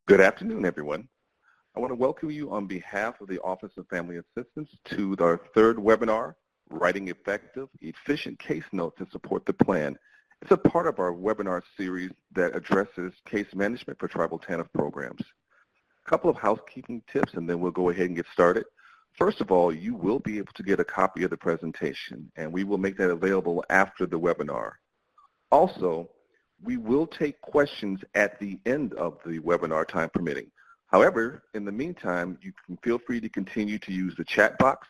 Good afternoon, everyone. I want to welcome you on behalf of the Office of Family Assistance to our third webinar, Writing Effective, Efficient Case Notes to Support the Plan. It's a part of our webinar series that addresses case management for tribal TANF programs. A couple of housekeeping tips and then we'll go ahead and get started. First of all, you will be able to get a copy of the presentation and we will make that available after the webinar. Also, we will take questions at the end of the webinar, time permitting. However, in the meantime, you can feel free to continue to use the chat box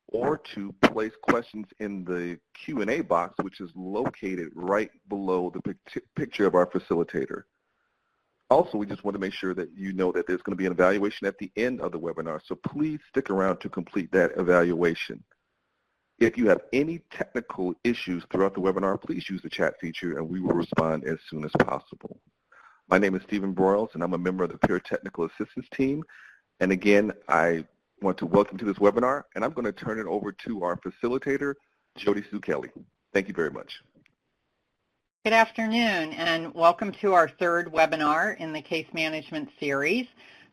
or to place questions in the Q&A box, which is located right below the picture of our facilitator. Also, we just want to make sure that you know that there's going to be an evaluation at the end of the webinar, so please stick around to complete that evaluation. If you have any technical issues throughout the webinar, please use the chat feature and we will respond as soon as possible. My name is Stephen Broyles and I'm a member of the Peer Technical Assistance Team. And again, I want to welcome to this webinar and I'm going to turn it over to our facilitator, Jody Sue Kelly. Thank you very much. Good afternoon and welcome to our third webinar in the case management series.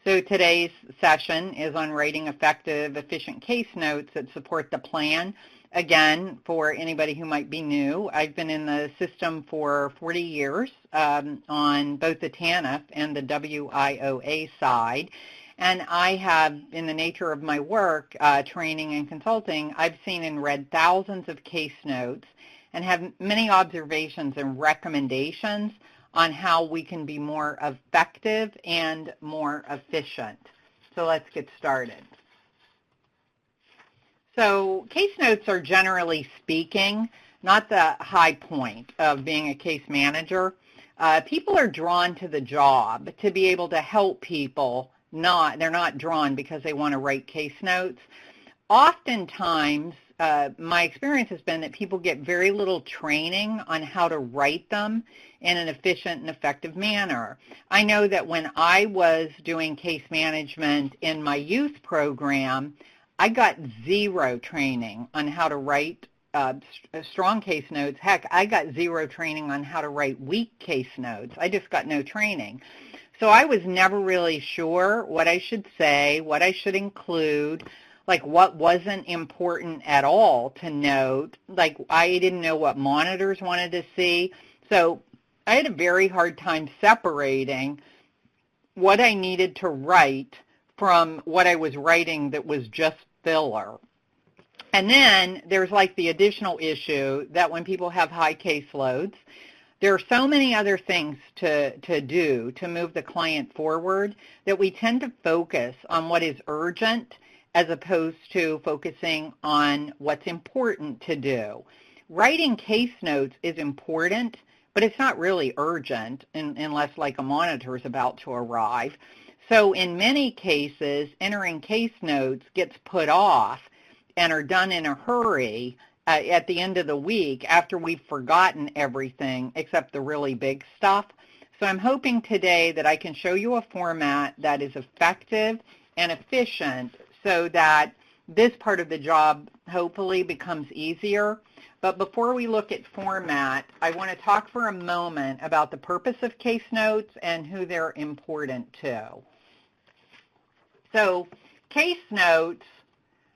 So today's session is on writing effective, efficient case notes that support the plan. Again, for anybody who might be new, I've been in the system for 40 years on both the TANF and the WIOA side. And I have, in the nature of my work, training and consulting, I've seen and read thousands of case notes and have many observations and recommendations on how we can be more effective and more efficient. So let's get started. So case notes are, generally speaking, not the high point of being a case manager. People are drawn to the job to be able to help people. They're not drawn because they want to write case notes. Oftentimes, my experience has been that people get very little training on how to write them in an efficient and effective manner. I know that when I was doing case management in my youth program, I got zero training on how to write strong case notes. Heck, I got zero training on how to write weak case notes. I just got no training. So I was never really sure what I should say, what I should include, like what wasn't important at all to note. Like I didn't know what monitors wanted to see. So I had a very hard time separating what I needed to write from what I was writing that was just filler. And then there's like the additional issue that when people have high caseloads, there are so many other things to do to move the client forward that we tend to focus on what is urgent as opposed to focusing on what's important to do. Writing case notes is important, but it's not really urgent unless like a monitor is about to arrive. So in many cases, entering case notes gets put off and are done in a hurry at the end of the week after we've forgotten everything except the really big stuff. So I'm hoping today that I can show you a format that is effective and efficient so that this part of the job hopefully becomes easier. But before we look at format, I want to talk for a moment about the purpose of case notes and who they're important to. So case notes,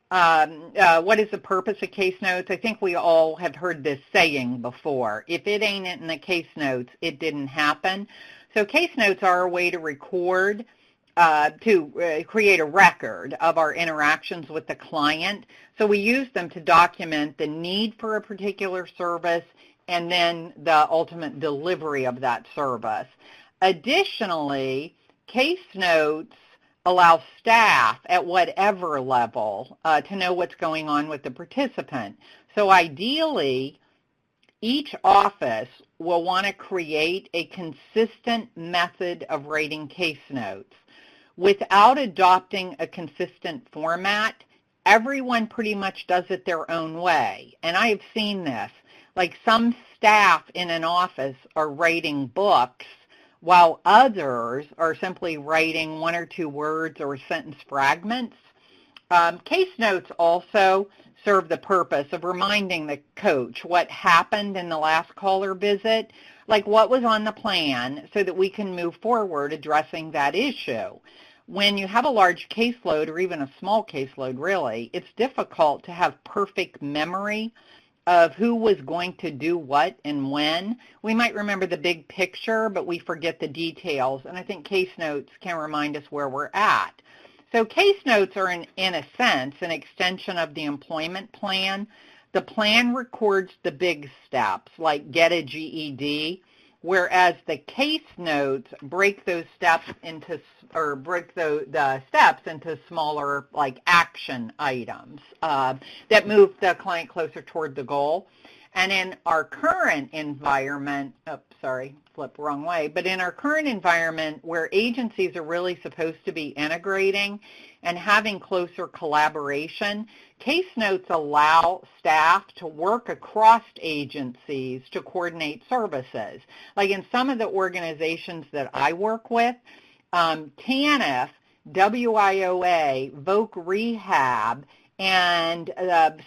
what is the purpose of case notes? I think we all have heard this saying before. If it ain't in the case notes, it didn't happen. So case notes are a way to record, to create a record of our interactions with the client. So we use them to document the need for a particular service and then the ultimate delivery of that service. Additionally, case notes allow staff at whatever level to know what's going on with the participant. So ideally, each office will want to create a consistent method of writing case notes. Without adopting a consistent format, everyone pretty much does it their own way. And I have seen this. Like some staff in an office are writing books while others are simply writing one or two words or sentence fragments. Case notes also serve the purpose of reminding the coach what happened in the last caller visit, like what was on the plan, so that we can move forward addressing that issue. When you have a large caseload, or even a small caseload really, it's difficult to have perfect memory of who was going to do what and when. We might remember the big picture, but we forget the details, and I think case notes can remind us where we're at. So case notes are, in a sense, an extension of the employment plan. The plan records the big steps, like get a GED, whereas the case notes break those steps into, or break the steps into smaller, like action items that move the client closer toward the goal. And in our current environment, flip wrong way, but in our current environment where agencies are really supposed to be integrating and having closer collaboration, case notes allow staff to work across agencies to coordinate services. Like in some of the organizations that I work with, TANF, WIOA, Voc Rehab, and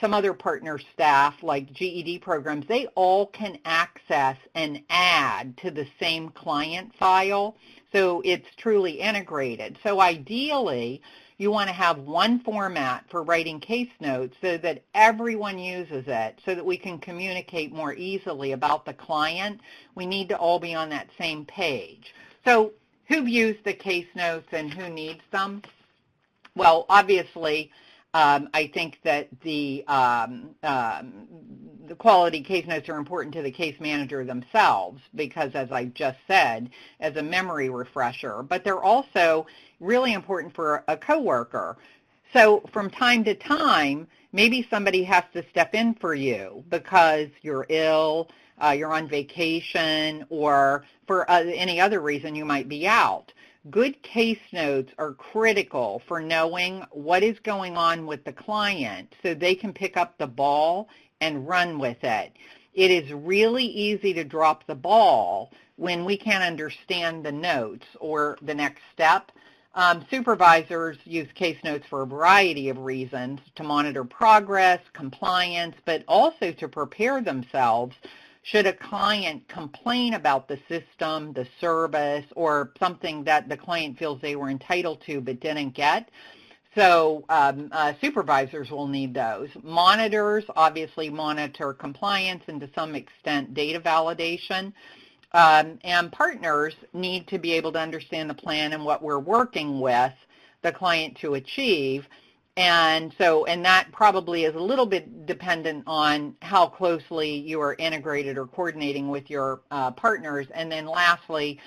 some other partner staff like GED programs, they all can access and add to the same client file, so it's truly integrated. So ideally, you want to have one format for writing case notes so that everyone uses it, so that we can communicate more easily about the client. We need to all be on that same page. So who views the case notes and who needs them? Well, obviously, I think that the quality case notes are important to the case manager themselves because, as I just said, as a memory refresher, but they're also really important for a coworker. So from time to time, maybe somebody has to step in for you because you're ill, you're on vacation, or for any other reason you might be out. Good case notes are critical for knowing what is going on with the client so they can pick up the ball and run with it. It is really easy to drop the ball when we can't understand the notes or the next step. Supervisors use case notes for a variety of reasons, to monitor progress, compliance, but also to prepare themselves should a client complain about the system, the service, or something that the client feels they were entitled to but didn't get. So supervisors will need those. Monitors obviously monitor compliance and to some extent data validation. And partners need to be able to understand the plan and what we're working with the client to achieve. And that probably is a little bit dependent on how closely you are integrated or coordinating with your partners. And then lastly,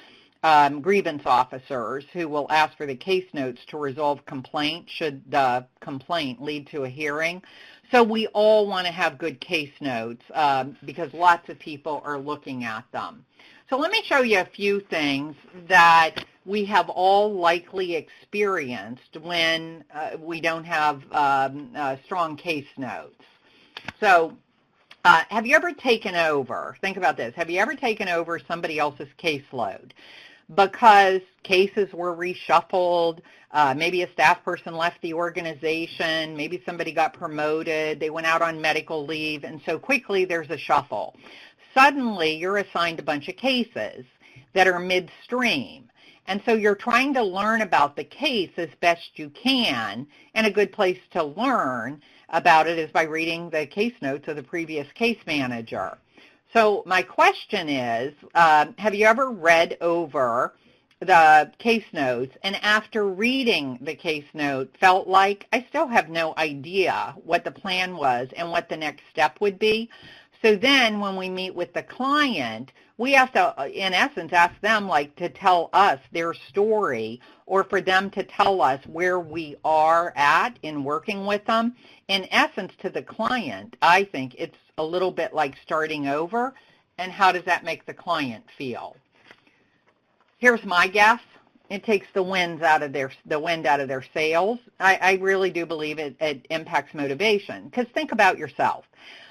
grievance officers who will ask for the case notes to resolve complaint should the complaint lead to a hearing. So we all want to have good case notes because lots of people are looking at them. So let me show you a few things that we have all likely experienced when we don't have strong case notes. So have you ever taken over, think about this, have you ever taken over somebody else's caseload because cases were reshuffled, maybe a staff person left the organization, maybe somebody got promoted, they went out on medical leave, and so quickly there's a shuffle. Suddenly you're assigned a bunch of cases that are midstream. And so you're trying to learn about the case as best you can, and a good place to learn about it is by reading the case notes of the previous case manager. So my question is, have you ever read over the case notes and after reading the case note felt like I still have no idea what the plan was and what the next step would be? So then when we meet with the client, we have to, in essence, ask them like to tell us their story or for them to tell us where we are at in working with them. In essence, to the client, I think it's a little bit like starting over. And how does that make the client feel? Here's my guess. It takes the wind out of their sails. I really do believe it impacts motivation. Because think about yourself.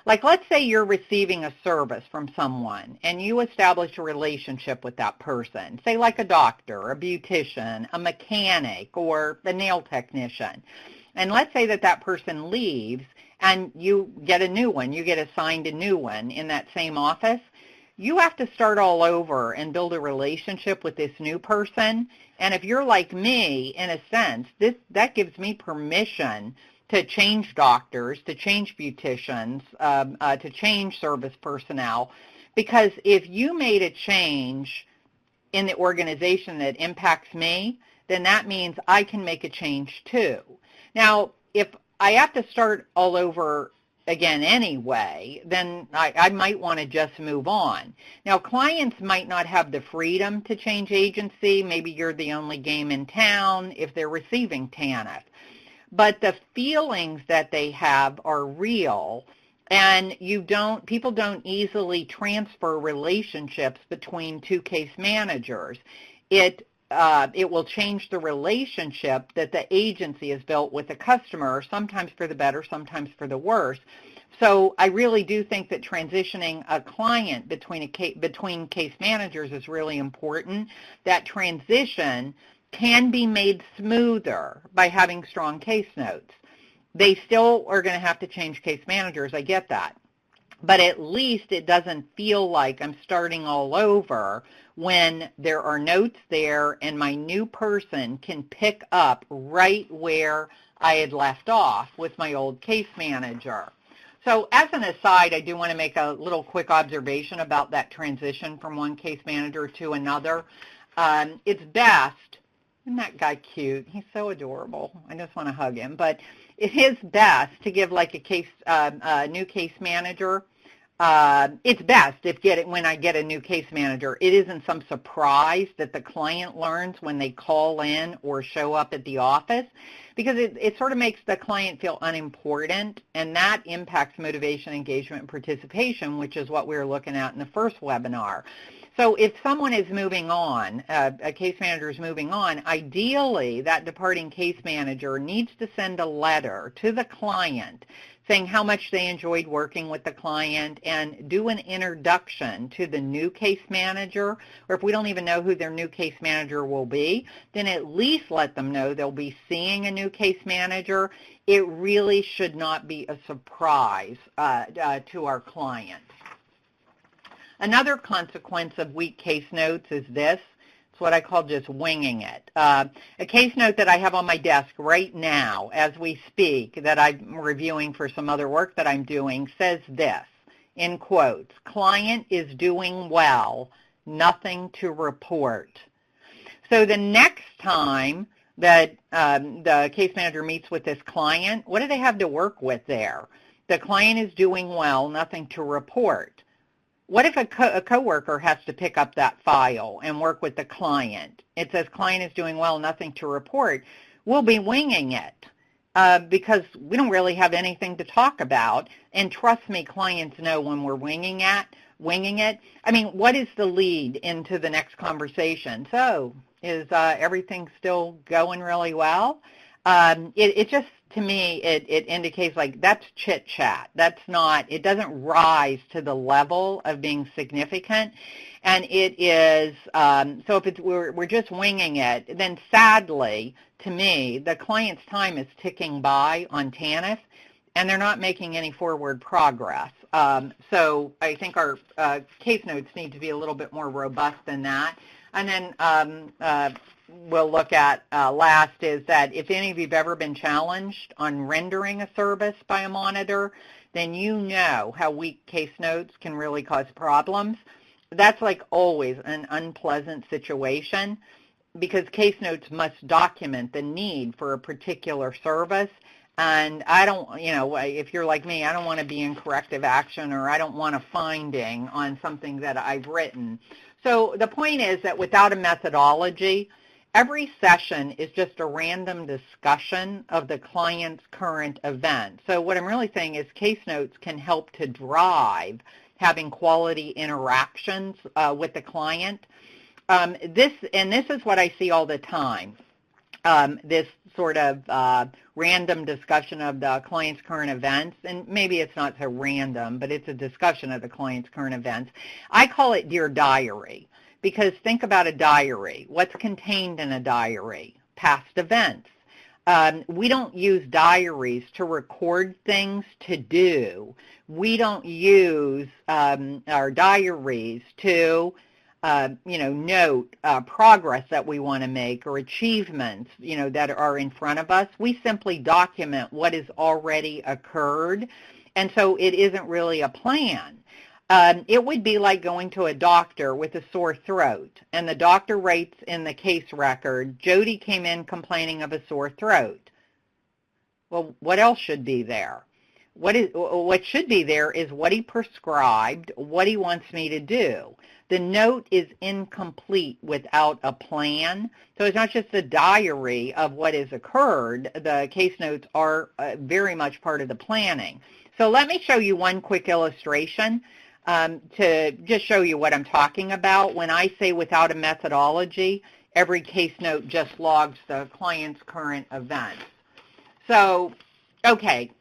Like, let's say you're receiving a service from someone and you establish a relationship with that person, say like a doctor, a beautician, a mechanic, or a nail technician. And let's say that that person leaves and you get a new one, you get assigned a new one in that same office. You have to start all over and build a relationship with this new person. And if you're like me, in a sense, that gives me permission to change doctors, to change beauticians, to change service personnel. Because if you made a change in the organization that impacts me, then that means I can make a change too. Now, if I have to start all over again anyway, then I might want to just move on. Now, clients might not have the freedom to change agency. Maybe you're the only game in town if they're receiving TANF. But the feelings that they have are real, and people don't easily transfer relationships between two case managers. It will change the relationship that the agency has built with the customer, sometimes for the better, sometimes for the worse. So I really do think that transitioning a client between case managers is really important. That transition can be made smoother by having strong case notes. They still are going to have to change case managers, I get that. But at least it doesn't feel like I'm starting all over when there are notes there and my new person can pick up right where I had left off with my old case manager. So as an aside, I do want to make a little quick observation about that transition from one case manager to another. It's best, isn't that guy cute? He's so adorable. I just want to hug him. But it is best to give like a new case manager. It's best when I get a new case manager, it isn't some surprise that the client learns when they call in or show up at the office, because it sort of makes the client feel unimportant, and that impacts motivation, engagement, and participation, which is what we were looking at in the first webinar. So if someone is moving on, a case manager is moving on, ideally that departing case manager needs to send a letter to the client saying how much they enjoyed working with the client and do an introduction to the new case manager, or if we don't even know who their new case manager will be, then at least let them know they'll be seeing a new case manager. It really should not be a surprise to our clients. Another consequence of weak case notes is this. It's what I call just winging it. A case note that I have on my desk right now as we speak that I'm reviewing for some other work that I'm doing says this, in quotes, "Client is doing well, nothing to report." So the next time that the case manager meets with this client, what do they have to work with there? The client is doing well, nothing to report. What if a coworker has to pick up that file and work with the client? It says client is doing well, nothing to report. We'll be winging it because we don't really have anything to talk about. And trust me, clients know when we're winging it. I mean, what is the lead into the next conversation? So is everything still going really well? It just, to me, it indicates like that's chit chat. That's not, it doesn't rise to the level of being significant. And it is, so if we're just winging it, then sadly, to me, the client's time is ticking by on TANF, and they're not making any forward progress. So I think our case notes need to be a little bit more robust than that. And then we'll look at last is that if any of you have ever been challenged on rendering a service by a monitor, then you know how weak case notes can really cause problems. That's like always an unpleasant situation because case notes must document the need for a particular service. And I don't, if you're like me, I don't want to be in corrective action, or I don't want a finding on something that I've written. So the point is that without a methodology, every session is just a random discussion of the client's current event. So what I'm really saying is case notes can help to drive having quality interactions with the client. This is what I see all the time. This sort of random discussion of the client's current events, and maybe it's not so random, but it's a discussion of the client's current events. I call it Dear Diary, because think about a diary. What's contained in a diary? Past events. We don't use diaries to record things to do. We don't use our diaries to, note progress that we want to make or achievements, that are in front of us. We simply document what has already occurred, and so it isn't really a plan. It would be like going to a doctor with a sore throat, and the doctor writes in the case record, Jody came in complaining of a sore throat. Well, what else should be there? What should be there is what he prescribed, what he wants me to do. The note is incomplete without a plan. So it's not just a diary of what has occurred. The case notes are very much part of the planning. So let me show you one quick illustration to just show you what I'm talking about. When I say without a methodology, every case note just logs the client's current events. So, okay,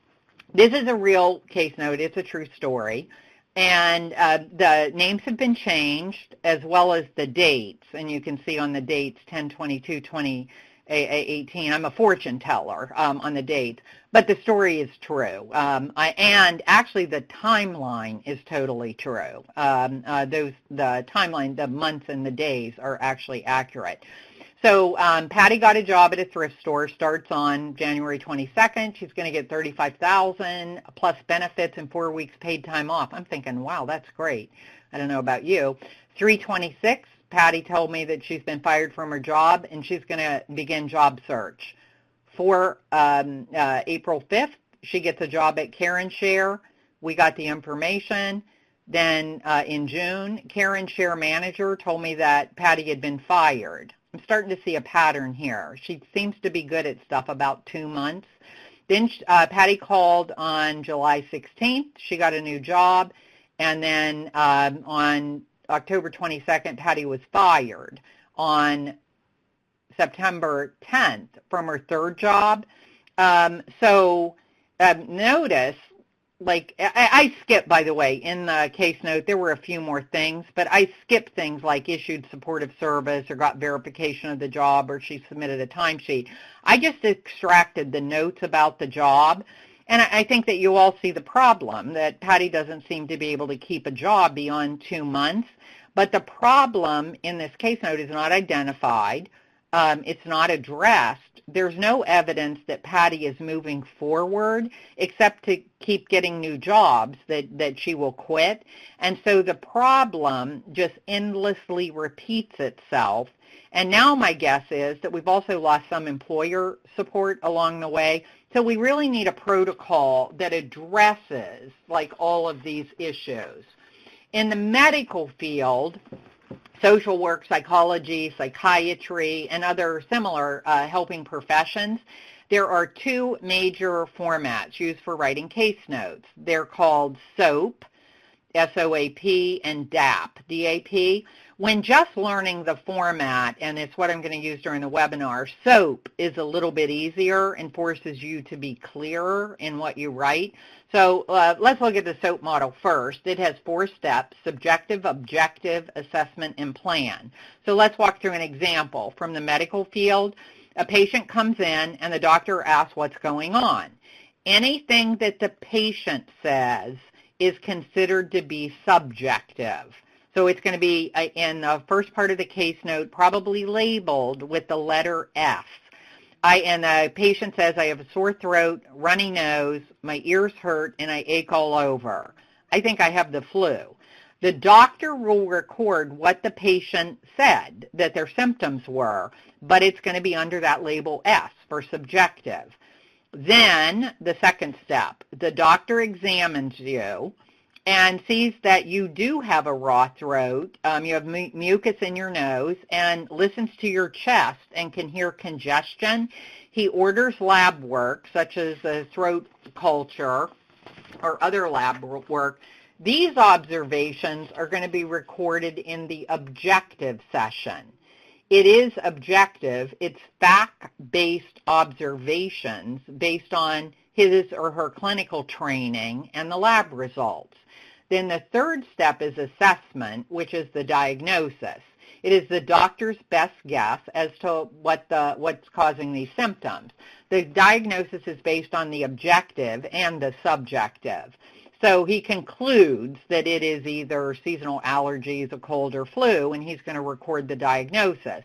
this is a real case note. It's a true story. And the names have been changed as well as the dates. And you can see on the dates 10/22/2018. I'm a fortune teller on the dates, but the story is true. And actually the timeline is totally true. The timeline, the months and the days are actually accurate. So Patty got a job at a thrift store, starts on January 22nd. She's going to get $35,000 plus benefits and 4 weeks paid time off. I'm thinking, wow, that's great. I don't know about you. 3/26, Patty told me that she's been fired from her job and she's going to begin job search. For April 5th, she gets a job at Karen Share. We got the information. Then in June, Karen Share manager told me that Patty had been fired. I'm starting to see a pattern here. She seems to be good at stuff about 2 months. Then Patty called on July 16th. She got a new job. And then on October 22nd, Patty was fired. On September 10th from her third job. Notice, like, I skipped, by the way, in the case note, there were a few more things, but I skipped things like issued supportive service or got verification of the job or she submitted a timesheet. I just extracted the notes about the job, and I think that you all see the problem, that Patty doesn't seem to be able to keep a job beyond 2 months, but the problem in this case note is not identified. It's not addressed. There's no evidence that Patty is moving forward except to keep getting new jobs that she will quit. And so the problem just endlessly repeats itself. And now my guess is that we've also lost some employer support along the way. So we really need a protocol that addresses like all of these issues. In the medical field, social work, psychology, psychiatry, and other similar helping professions, there are two major formats used for writing case notes. They're called SOAP, S-O-A-P, and DAP, D-A-P. When just learning the format, and it's what I'm going to use during the webinar, SOAP is a little bit easier and forces you to be clearer in what you write. So let's look at the SOAP model first. It has 4 steps: subjective, objective, assessment, and plan. So let's walk through an example from the medical field. A patient comes in and the doctor asks what's going on. Anything that the patient says is considered to be subjective. So it's going to be in the first part of the case note probably labeled with the letter F. And the patient says, I have a sore throat, runny nose, my ears hurt, and I ache all over. I think I have the flu. The doctor will record what the patient said that their symptoms were, but it's going to be under that label S for subjective. Then the second step, the doctor examines you and sees that you do have a raw throat, you have mucus in your nose, and listens to your chest and can hear congestion. He orders lab work, such as a throat culture or other lab work. These observations are going to be recorded in the objective session. It is objective. It's fact-based observations based on his or her clinical training and the lab results. Then the third step is assessment, which is the diagnosis. It is the doctor's best guess as to what's causing these symptoms. The diagnosis is based on the objective and the subjective. So he concludes that it is either seasonal allergies, a cold, or flu, and he's going to record the diagnosis.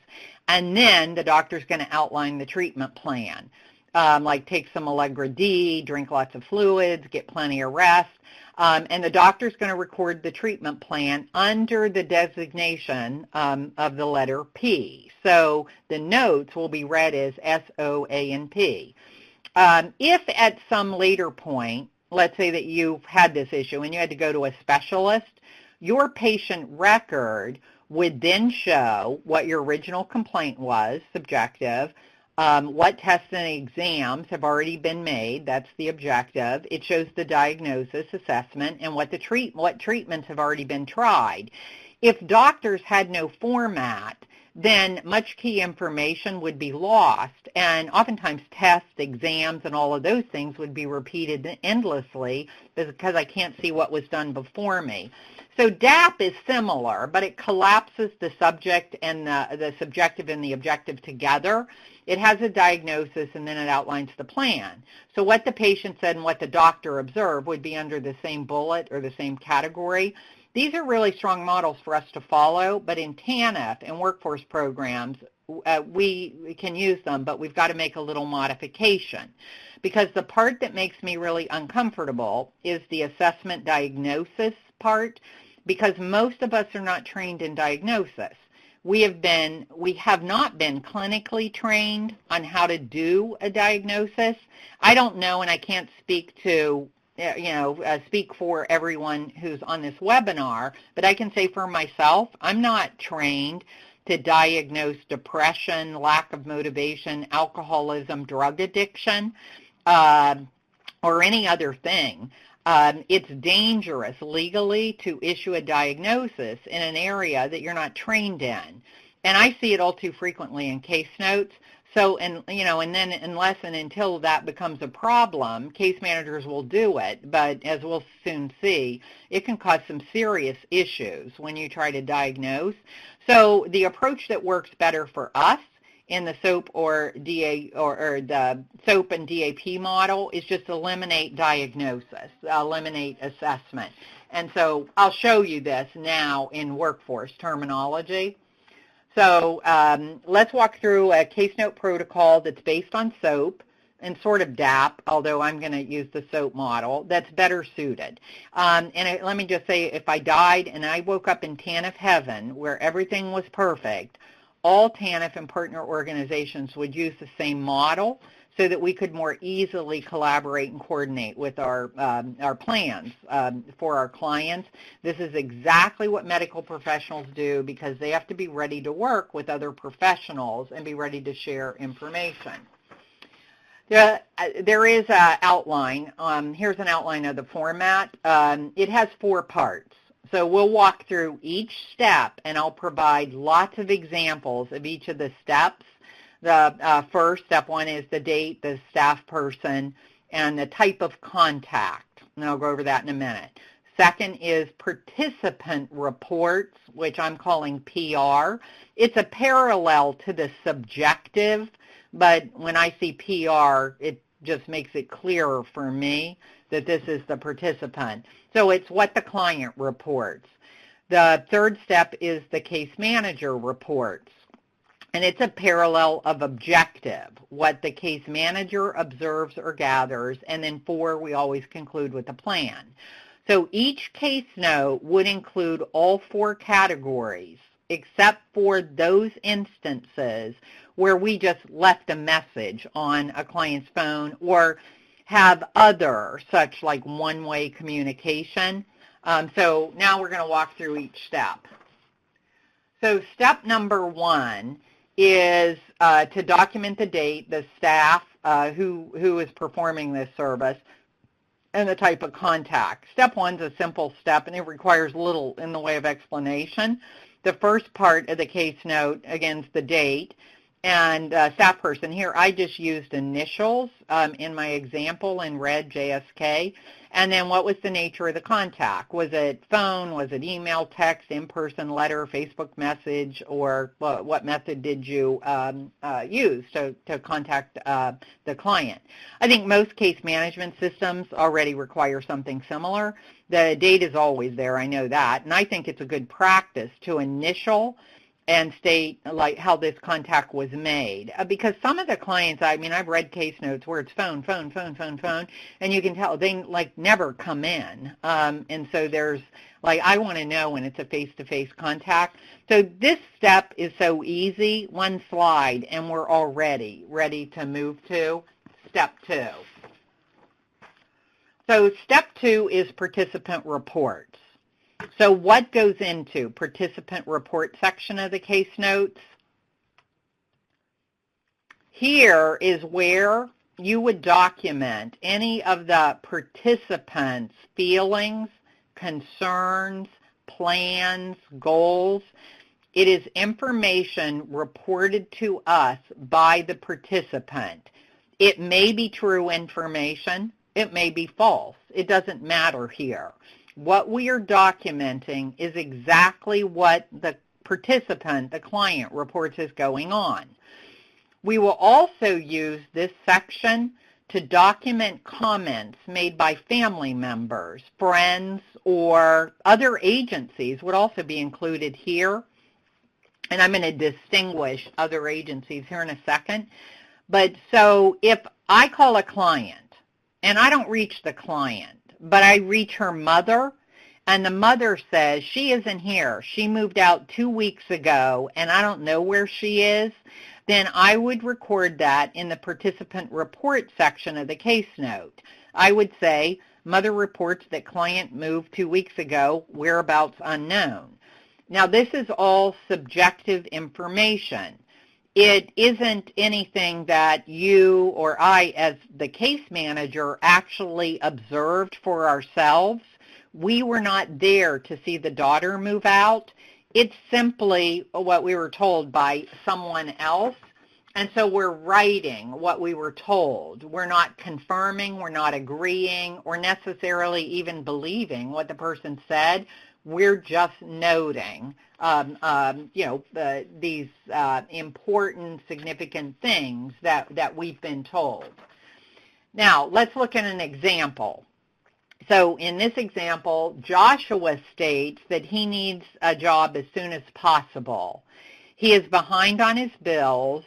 And then the doctor's going to outline the treatment plan, like take some Allegra D, drink lots of fluids, get plenty of rest. And the doctor's going to record the treatment plan under the designation of the letter P. So the notes will be read as SOANP. If at some later point, let's say that you've had this issue and you had to go to a specialist, your patient record would then show what your original complaint was, subjective, what tests and exams have already been made, that's the objective. It shows the diagnosis, assessment, and what treatments have already been tried. If doctors had no format, then much key information would be lost, and oftentimes tests, exams, and all of those things would be repeated endlessly because I can't see what was done before me. So DAP is similar, but it collapses the subject and the subjective and the objective together. It has a diagnosis, and then it outlines the plan. So what the patient said and what the doctor observed would be under the same bullet or the same category. These are really strong models for us to follow, but in TANF and workforce programs, we can use them, but we've got to make a little modification. Because the part that makes me really uncomfortable is the assessment diagnosis part, because most of us are not trained in diagnosis. We have not been clinically trained on how to do a diagnosis. I don't know, and I can't speak to speak for everyone who's on this webinar, but I can say for myself, I'm not trained to diagnose depression, lack of motivation, alcoholism, drug addiction, or any other thing. It's dangerous legally to issue a diagnosis in an area that you're not trained in. And I see it all too frequently in case notes. So, and then unless and until that becomes a problem, case managers will do it. But as we'll soon see, it can cause some serious issues when you try to diagnose. So the approach that works better for us in the SOAP or the SOAP and DAP model is just eliminate diagnosis, eliminate assessment. And so I'll show you this now in workforce terminology. So let's walk through a case note protocol that's based on SOAP and sort of DAP, although I'm going to use the SOAP model, that's better suited. Let me just say, if I died and I woke up in TANF heaven where everything was perfect, all TANF and partner organizations would use the same model so that we could more easily collaborate and coordinate with our plans for our clients. This is exactly what medical professionals do because they have to be ready to work with other professionals and be ready to share information. There is an outline. Here's an outline of the format. It has 4 parts. So we'll walk through each step, and I'll provide lots of examples of each of the steps. The first, step 1, is the date, the staff person, and the type of contact. And I'll go over that in a minute. Second is participant reports, which I'm calling PR. It's a parallel to the subjective, but when I see PR, it just makes it clearer for me that this is the participant. So it's what the client reports. The third step is the case manager reports. And it's a parallel of objective, what the case manager observes or gathers. And then 4, we always conclude with a plan. So each case note would include all 4 categories, except for those instances where we just left a message on a client's phone or have other, such like one-way communication. So now we're going to walk through each step. So step number 1 is to document the date, the staff who is performing this service, and the type of contact. Step 1 is a simple step, and it requires little in the way of explanation. The first part of the case note, again, is the date, and staff person. Here I just used initials in my example in red, JSK, And then what was the nature of the contact? Was it phone? Was it email, text, in-person, letter, Facebook message, or what method did you use to contact the client? I think most case management systems already require something similar. The date is always there, I know that, and I think it's a good practice to initial and state like how this contact was made. Because some of the clients, I mean, I've read case notes where it's phone, and you can tell they like never come in. And so there's like, I want to know when it's a face-to-face contact. So this step is so easy, one slide, and we're already ready to move to step 2. So step 2 is participant reports. So what goes into participant report section of the case notes? Here is where you would document any of the participants' feelings, concerns, plans, goals. It is information reported to us by the participant. It may be true information. It may be false. It doesn't matter here. What we are documenting is exactly what the participant, the client, reports is going on. We will also use this section to document comments made by family members, friends, or other agencies would also be included here. And I'm going to distinguish other agencies here in a second. But so if I call a client and I don't reach the client, but I reach her mother, and the mother says, she isn't here, she moved out 2 weeks ago, and I don't know where she is, then I would record that in the participant report section of the case note. I would say, mother reports that client moved 2 weeks ago, whereabouts unknown. Now, this is all subjective information. It isn't anything that you or I, as the case manager, actually observed for ourselves. We were not there to see the daughter move out. It's simply what we were told by someone else. And so we're writing what we were told. We're not confirming, we're not agreeing, or necessarily even believing what the person said. We're just noting, these important, significant things that we've been told. Now, let's look at an example. So in this example, Joshua states that he needs a job as soon as possible. He is behind on his bills,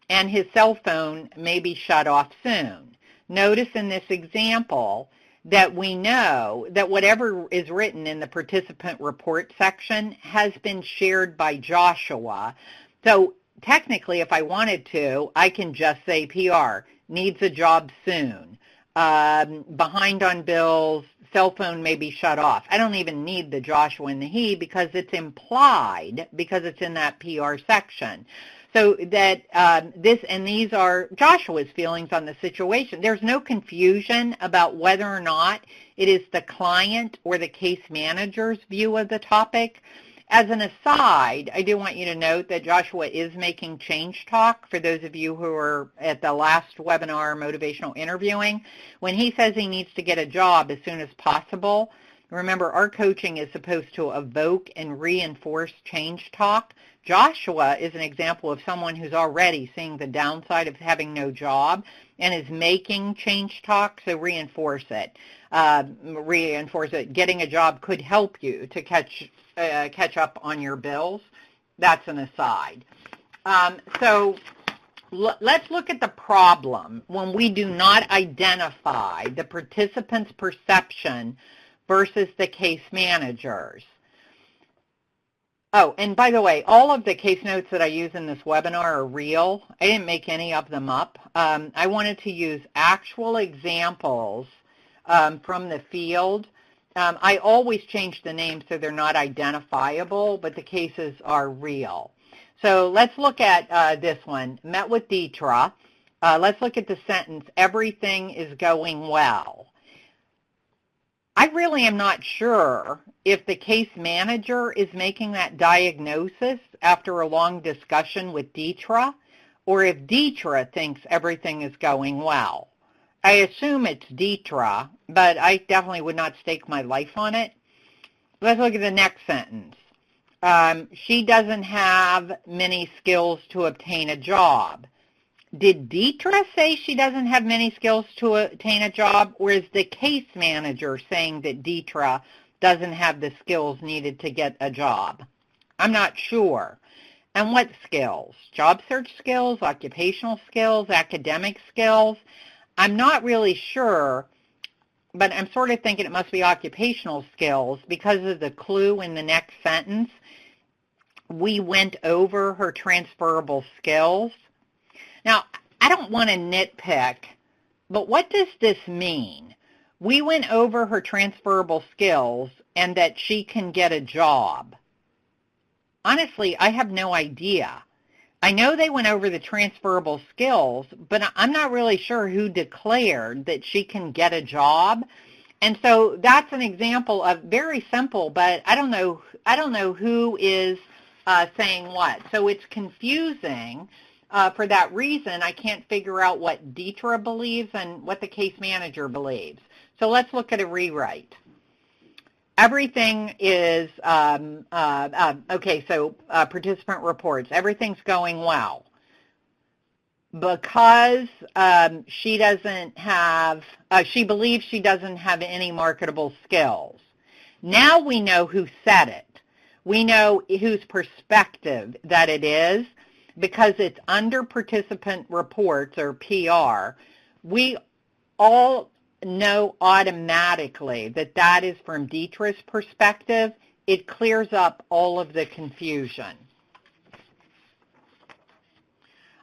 and his cell phone may be shut off soon. Notice in this example that we know that whatever is written in the participant report section has been shared by Joshua. So technically, if I wanted to, I can just say PR, needs a job soon, behind on bills, cell phone may be shut off. I don't even need the Joshua and the he because it's implied because it's in that PR section. So that these are Joshua's feelings on the situation. There's no confusion about whether or not it is the client or the case manager's view of the topic. As an aside, I do want you to note that Joshua is making change talk for those of you who are at the last webinar, Motivational Interviewing. When he says he needs to get a job as soon as possible, remember our coaching is supposed to evoke and reinforce change talk. Joshua is an example of someone who's already seeing the downside of having no job and is making change talk, so reinforce it. Getting a job could help you to catch up on your bills. That's an aside. So let's look at the problem when we do not identify the participant's perception versus the case manager's. Oh, and by the way, all of the case notes that I use in this webinar are real. I didn't make any of them up. I wanted to use actual examples from the field. I always change the names so they're not identifiable, but the cases are real. So let's look at this one. Met with Deetra. Let's look at the sentence, everything is going well. I really am not sure if the case manager is making that diagnosis after a long discussion with Deetra, or if Deetra thinks everything is going well. I assume it's Deetra, but I definitely would not stake my life on it. Let's look at the next sentence. She doesn't have many skills to obtain a job. Did Deetra say she doesn't have many skills to obtain a job, or is the case manager saying that Deetra doesn't have the skills needed to get a job? I'm not sure. And what skills? Job search skills, occupational skills, academic skills? I'm not really sure, but I'm sort of thinking it must be occupational skills because of the clue in the next sentence. We went over her transferable skills. Now, I don't want to nitpick, but what does this mean? We went over her transferable skills and that she can get a job. Honestly, I have no idea. I know they went over the transferable skills, but I'm not really sure who declared that she can get a job. And so that's an example of very simple, but I don't know who is saying what. So it's confusing. For that reason, I can't figure out what Deetra believes and what the case manager believes. So let's look at a rewrite. Everything is, okay, so participant reports, everything's going well. Because she believes she doesn't have any marketable skills. Now we know who said it. We know whose perspective that it is because it's under participant reports or PR. We all know automatically that that is from Deetra's perspective. It clears up all of the confusion.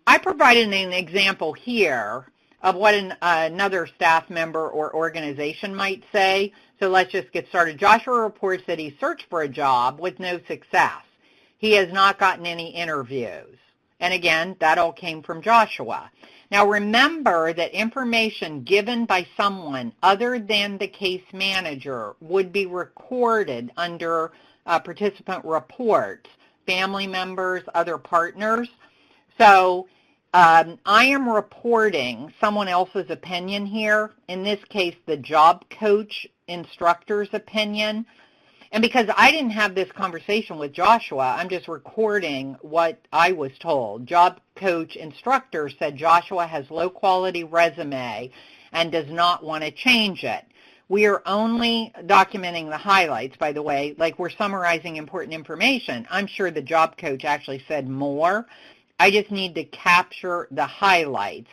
I provided an example here of what another staff member or organization might say. So let's just get started. Joshua reports that he searched for a job with no success. He has not gotten any interviews. And again, that all came from Joshua. Now remember that information given by someone other than the case manager would be recorded under participant reports, family members, other partners. So I am reporting someone else's opinion here, in this case the job coach instructor's opinion. And because I didn't have this conversation with Joshua, I'm just recording what I was told. Job coach instructor said Joshua has low quality resume and does not want to change it. We are only documenting the highlights, by the way, like we're summarizing important information. I'm sure the job coach actually said more. I just need to capture the highlights.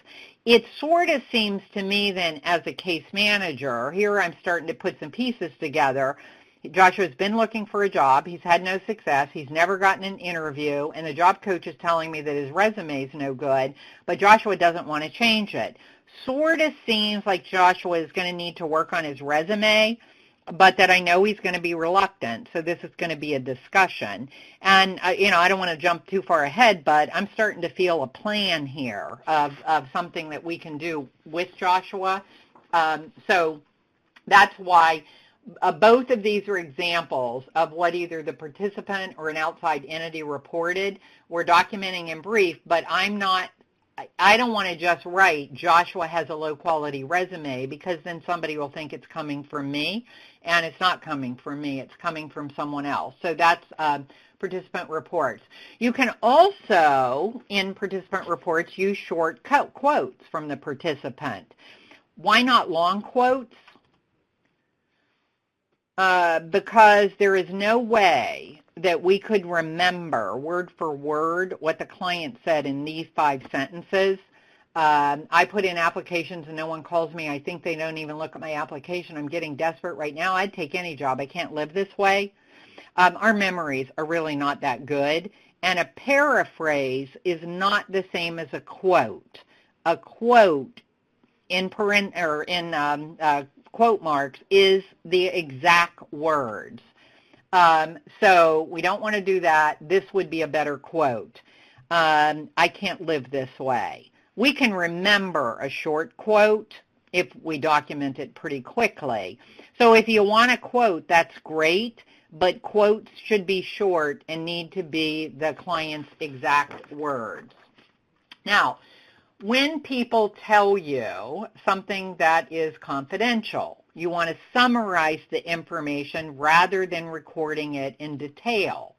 It sort of seems to me then as a case manager, here I'm starting to put some pieces together. Joshua's been looking for a job. He's had no success. He's never gotten an interview, and the job coach is telling me that his resume is no good, but Joshua doesn't want to change it. Sort of seems like Joshua is going to need to work on his resume, but that I know he's going to be reluctant, so this is going to be a discussion. And, I don't want to jump too far ahead, but I'm starting to feel a plan here of something that we can do with Joshua. So that's why both of these are examples of what either the participant or an outside entity reported. We're documenting in brief, but I don't want to just write Joshua has a low quality resume because then somebody will think it's coming from me, and it's not coming from me, it's coming from someone else. So that's participant reports. You can also, in participant reports, use short quotes from the participant. Why not long quotes? Because there is no way that we could remember word for word what the client said in these 5 sentences. I put in applications and no one calls me. I think they don't even look at my application. I'm getting desperate right now. I'd take any job. I can't live this way. Our memories are really not that good. And a paraphrase is not the same as a quote. A quote in quote marks is the exact words. So we don't want to do that. This would be a better quote. I can't live this way. We can remember a short quote if we document it pretty quickly. So if you want a quote, that's great, but quotes should be short and need to be the client's exact words. Now, when people tell you something that is confidential, you want to summarize the information rather than recording it in detail.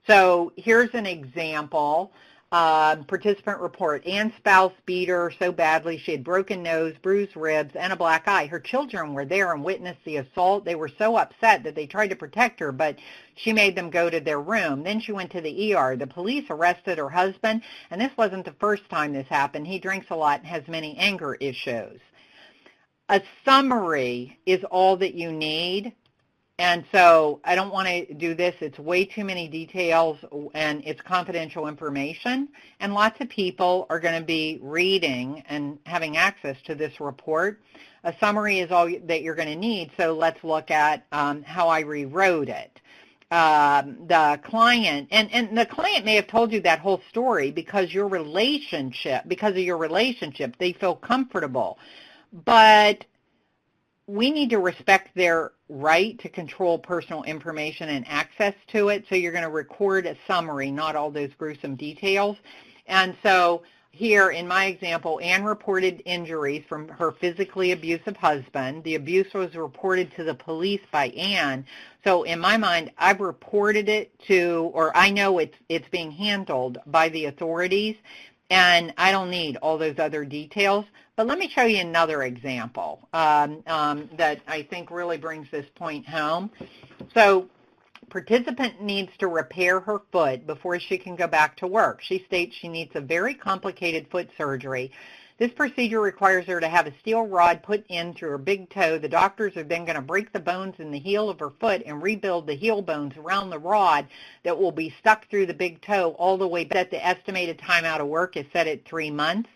So here's an example. Participant report. Ann's spouse beat her so badly she had broken nose, bruised ribs, and a black eye. Her children were there and witnessed the assault. They were so upset that they tried to protect her, but she made them go to their room. Then she went to the ER. The police arrested her husband, and this wasn't the first time this happened. He drinks a lot and has many anger issues. A summary is all that you need. And so I don't want to do this. It's way too many details, and it's confidential information. And lots of people are going to be reading and having access to this report. A summary is all that you're going to need. So let's look at how I rewrote it. The client, and the client may have told you that whole story because of your relationship, they feel comfortable. But we need to respect their right to control personal information and access to it, so you're going to record a summary, not all those gruesome details. And so here in my example, Ann reported injuries from her physically abusive husband. The abuse was reported to the police by Ann. So in my mind, I've reported it to, or I know it's being handled by the authorities, and I don't need all those other details. But let me show you another example that I think really brings this point home. So participant needs to repair her foot before she can go back to work. She states she needs a very complicated foot surgery. This procedure requires her to have a steel rod put in through her big toe. The doctors are then going to break the bones in the heel of her foot and rebuild the heel bones around the rod that will be stuck through the big toe all the way back. The estimated time out of work is set at 3 months.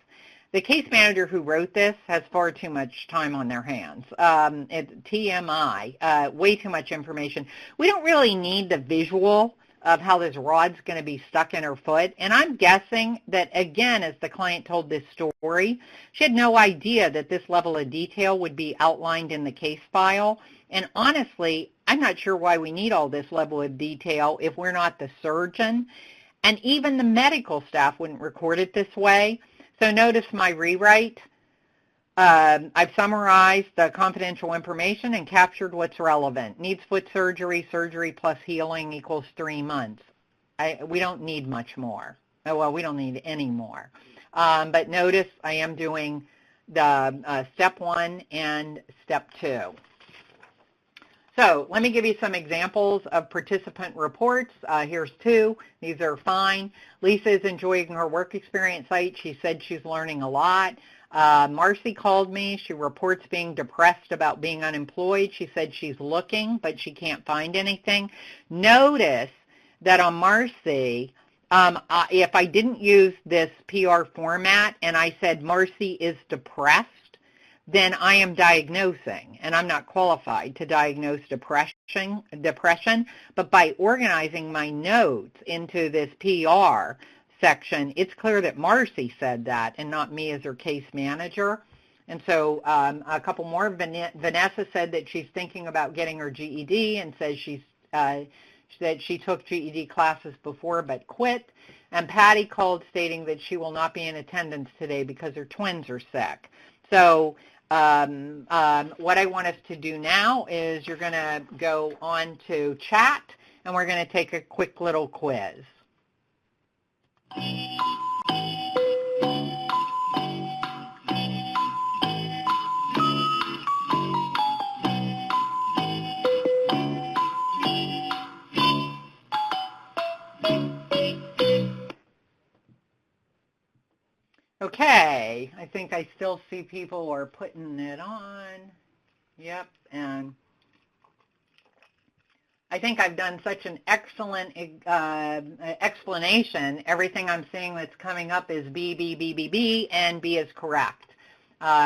The case manager who wrote this has far too much time on their hands. It's TMI, way too much information. We don't really need the visual of how this rod's going to be stuck in her foot. And I'm guessing that, again, as the client told this story, she had no idea that this level of detail would be outlined in the case file. And honestly, I'm not sure why we need all this level of detail if we're not the surgeon. And even the medical staff wouldn't record it this way. So notice my rewrite. I've summarized the confidential information and captured what's relevant. Needs foot surgery, surgery plus healing equals 3 months. We don't need much more. Oh, well, we don't need any more. But notice I am doing the step 1 and step 2. So let me give you some examples of participant reports. Here's 2. These are fine. Lisa is enjoying her work experience site. She said she's learning a lot. Marcy called me. She reports being depressed about being unemployed. She said she's looking, but she can't find anything. Notice that on Marcy, if I didn't use this PR format and I said Marcy is depressed, then I am diagnosing, and I'm not qualified to diagnose depression, but by organizing my notes into this PR section, it's clear that Marcy said that and not me as her case manager. And so a couple more. Vanessa said that she's thinking about getting her GED and says that she took GED classes before but quit. And Patty called stating that she will not be in attendance today because her twins are sick. So what I want us to do now is you're going to go on to chat, and we're going to take a quick little quiz. Okay, I think I still see people are putting it on. Yep, and I think I've done such an excellent explanation. Everything I'm seeing that's coming up is B, B, B, B, B, and B is correct.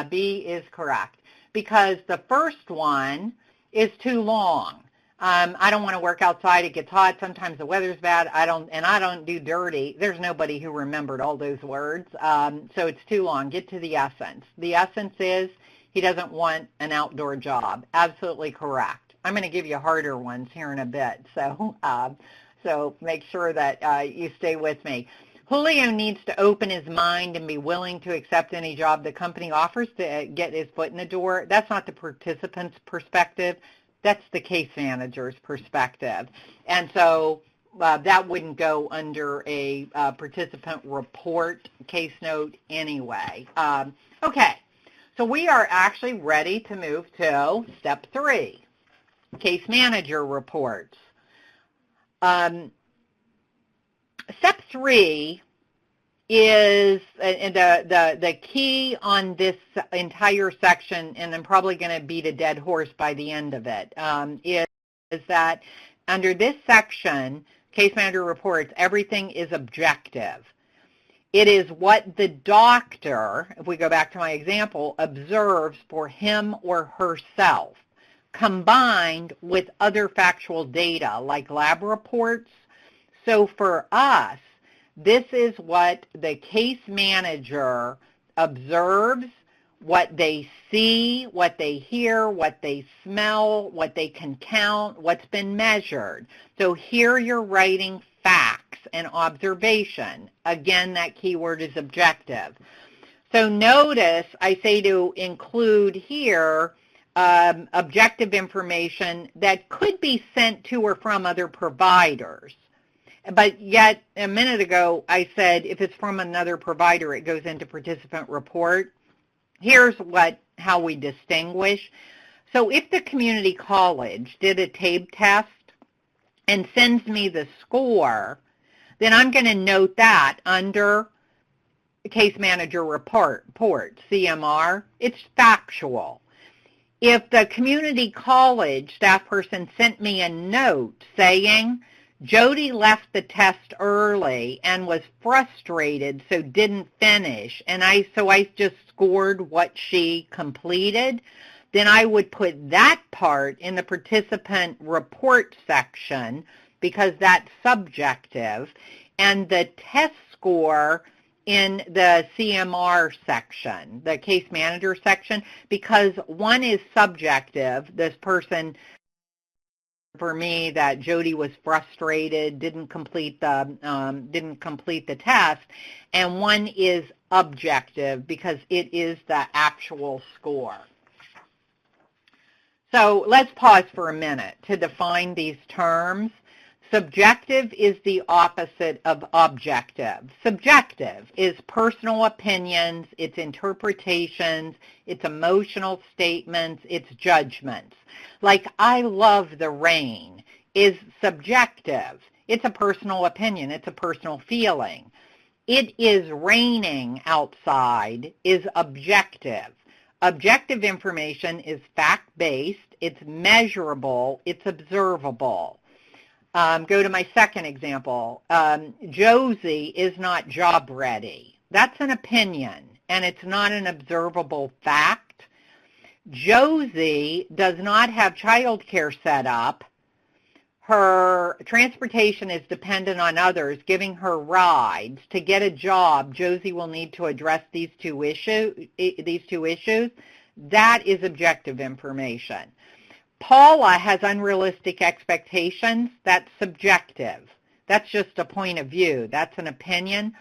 B is correct because the first one is too long. I don't want to work outside. It gets hot. Sometimes the weather's bad. I don't do dirty. There's nobody who remembered all those words. So it's too long. Get to the essence. The essence is he doesn't want an outdoor job. Absolutely correct. I'm going to give you harder ones here in a bit. So make sure that you stay with me. Julio needs to open his mind and be willing to accept any job the company offers to get his foot in the door. That's not the participant's perspective. That's the case manager's perspective. And so that wouldn't go under a participant report case note anyway. Okay, so we are actually ready to move to step 3, case manager reports. Step 3 is the key on this entire section, and I'm probably going to beat a dead horse by the end of it, is that under this section, case manager reports, everything is objective. It is what the doctor, if we go back to my example, observes for him or herself, combined with other factual data like lab reports. So for us, this is what the case manager observes, what they see, what they hear, what they smell, what they can count, what's been measured. So here you're writing facts and observation. Again, that keyword is objective. So notice I say to include here objective information that could be sent to or from other providers. But yet, a minute ago, I said if it's from another provider, it goes into participant report. Here's how we distinguish. So if the community college did a TABE test and sends me the score, then I'm going to note that under case manager report, CMR. It's factual. If the community college staff person sent me a note saying, Jody left the test early and was frustrated, so didn't finish, and so I just scored what she completed, then I would put that part in the participant report section because that's subjective, and the test score in the CMR section, the case manager section, because one is subjective. This person, for me, that Jody was frustrated, didn't complete the test, and one is objective because it is the actual score. So let's pause for a minute to define these terms. Subjective is the opposite of objective. Subjective is personal opinions, it's interpretations, it's emotional statements, it's judgments. Like, I love the rain is subjective. It's a personal opinion. It's a personal feeling. It is raining outside is objective. Objective information is fact-based. It's measurable. It's observable. Go to my second example. Josie is not job ready. That's an opinion, and it's not an observable fact. Josie does not have child care set up. Her transportation is dependent on others giving her rides. To get a job, Josie will need to address these two issues. That is objective information. Paula has unrealistic expectations. That's subjective. That's just a point of view. That's an opinion.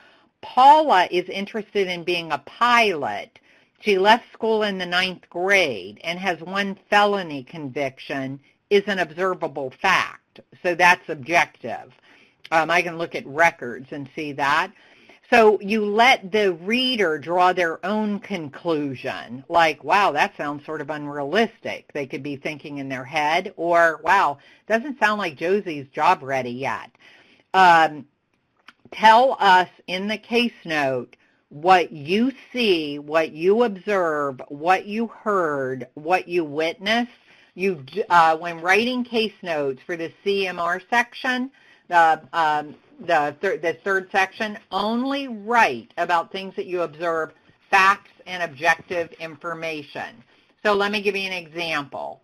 Paula is interested in being a pilot. She left school in the 9th grade and has one felony conviction is an observable fact. So that's objective. I can look at records and see that. So you let the reader draw their own conclusion, like, wow, that sounds sort of unrealistic. They could be thinking in their head, or, wow, doesn't sound like Josie's job ready yet. Tell us in the case note what you see, what you observe, what you heard, what you witnessed. When writing case notes for the CMR section, the third section, only write about things that you observe, facts and objective information. So let me give you an example.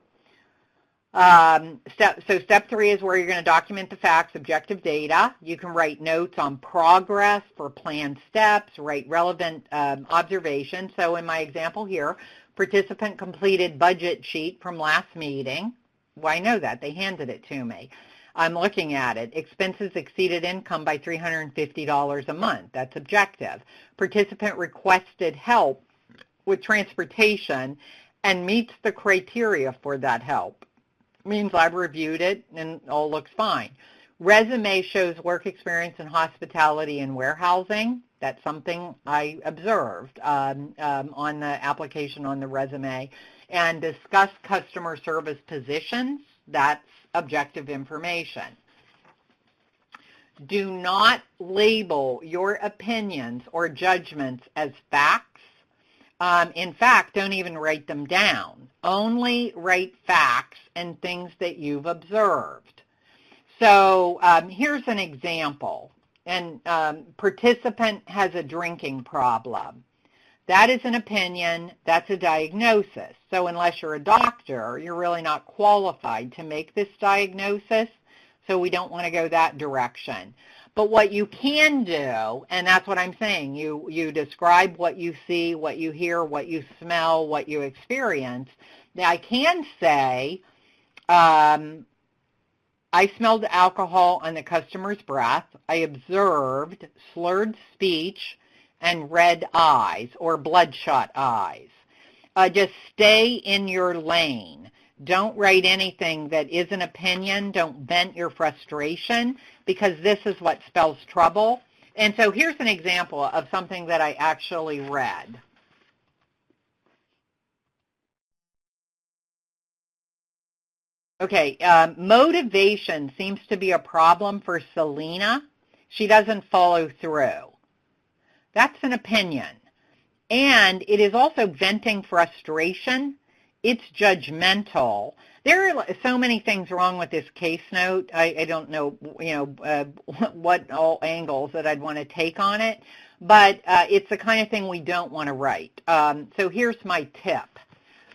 Step 3 is where you're going to document the facts, objective data. You can write notes on progress for planned steps, write relevant observations. So in my example here, participant completed budget sheet from last meeting. Well, I know that. They handed it to me. I'm looking at it. Expenses exceeded income by $350 a month. That's objective. Participant requested help with transportation and meets the criteria for that help. Means I've reviewed it and all looks fine. Resume shows work experience in hospitality and warehousing. That's something I observed on the application on the resume. And discuss customer service positions. That's objective information. Do not label your opinions or judgments as facts. In fact, don't even write them down. Only write facts and things that you've observed. So here's an example. And participant has a drinking problem. That is an opinion. That's a diagnosis. So unless you're a doctor, you're really not qualified to make this diagnosis. So we don't want to go that direction. But what you can do, and that's what I'm saying, you describe what you see, what you hear, what you smell, what you experience. Now I can say, I smelled alcohol on the customer's breath. I observed slurred speech and red eyes or bloodshot eyes. Just stay in your lane. Don't write anything that is an opinion. Don't vent your frustration, because this is what spells trouble. And so here's an example of something that I actually read. Okay, motivation seems to be a problem for Selena. She doesn't follow through. That's an opinion. And it is also venting frustration. It's judgmental. There are so many things wrong with this case note. I don't know, what all angles that I'd want to take on it, but it's the kind of thing we don't want to write. So here's my tip.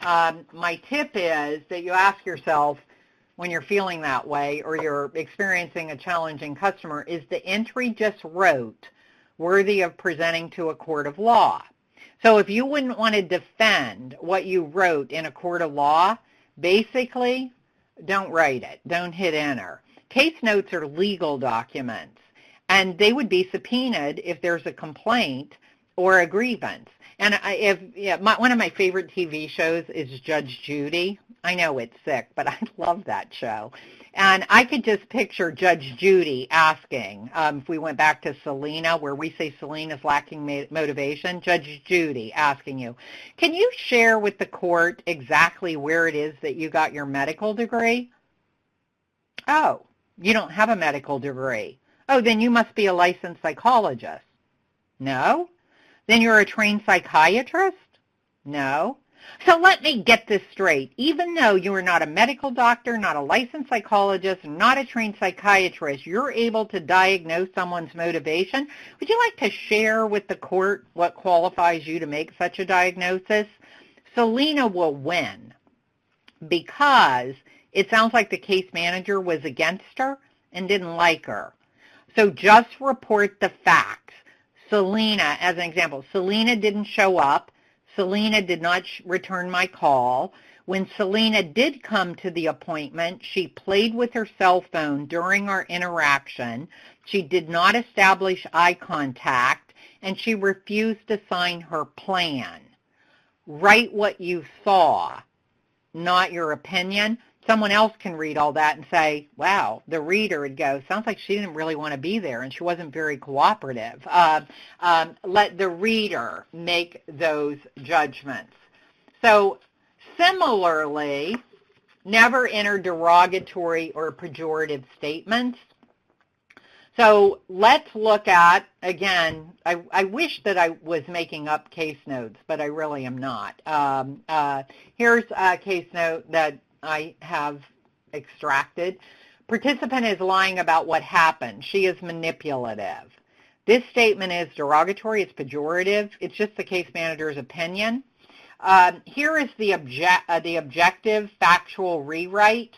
My tip is that you ask yourself, when you're feeling that way or you're experiencing a challenging customer, is the entry just wrote worthy of presenting to a court of law? So if you wouldn't want to defend what you wrote in a court of law, basically, don't write it. Don't hit enter. Case notes are legal documents, and they would be subpoenaed if there's a complaint or a grievance. And one of my favorite TV shows is Judge Judy. I know it's sick, but I love that show. And I could just picture Judge Judy asking, if we went back to Selena, where we say Selena's lacking motivation, Judge Judy asking you, can you share with the court exactly where it is that you got your medical degree? Oh, you don't have a medical degree. Oh, then you must be a licensed psychologist. No? Then you're a trained psychiatrist? No. So let me get this straight. Even though you are not a medical doctor, not a licensed psychologist, not a trained psychiatrist, you're able to diagnose someone's motivation. Would you like to share with the court what qualifies you to make such a diagnosis? Selena will win because it sounds like the case manager was against her and didn't like her. So just report the facts. Selena, as an example, Selena didn't show up. Selena did not return my call. When Selena did come to the appointment, she played with her cell phone during our interaction. She did not establish eye contact, and she refused to sign her plan. Write what you saw, not your opinion. Someone else can read all that and say, wow, the reader would go, sounds like she didn't really want to be there and she wasn't very cooperative. Let the reader make those judgments. So similarly, never enter derogatory or pejorative statements. So let's look at, again, I wish that I was making up case notes, but I really am not. Here's a case note that I have extracted. Participant is lying about what happened. She is manipulative. This statement is derogatory. It's pejorative. It's just the case manager's opinion. Here is the objective factual rewrite.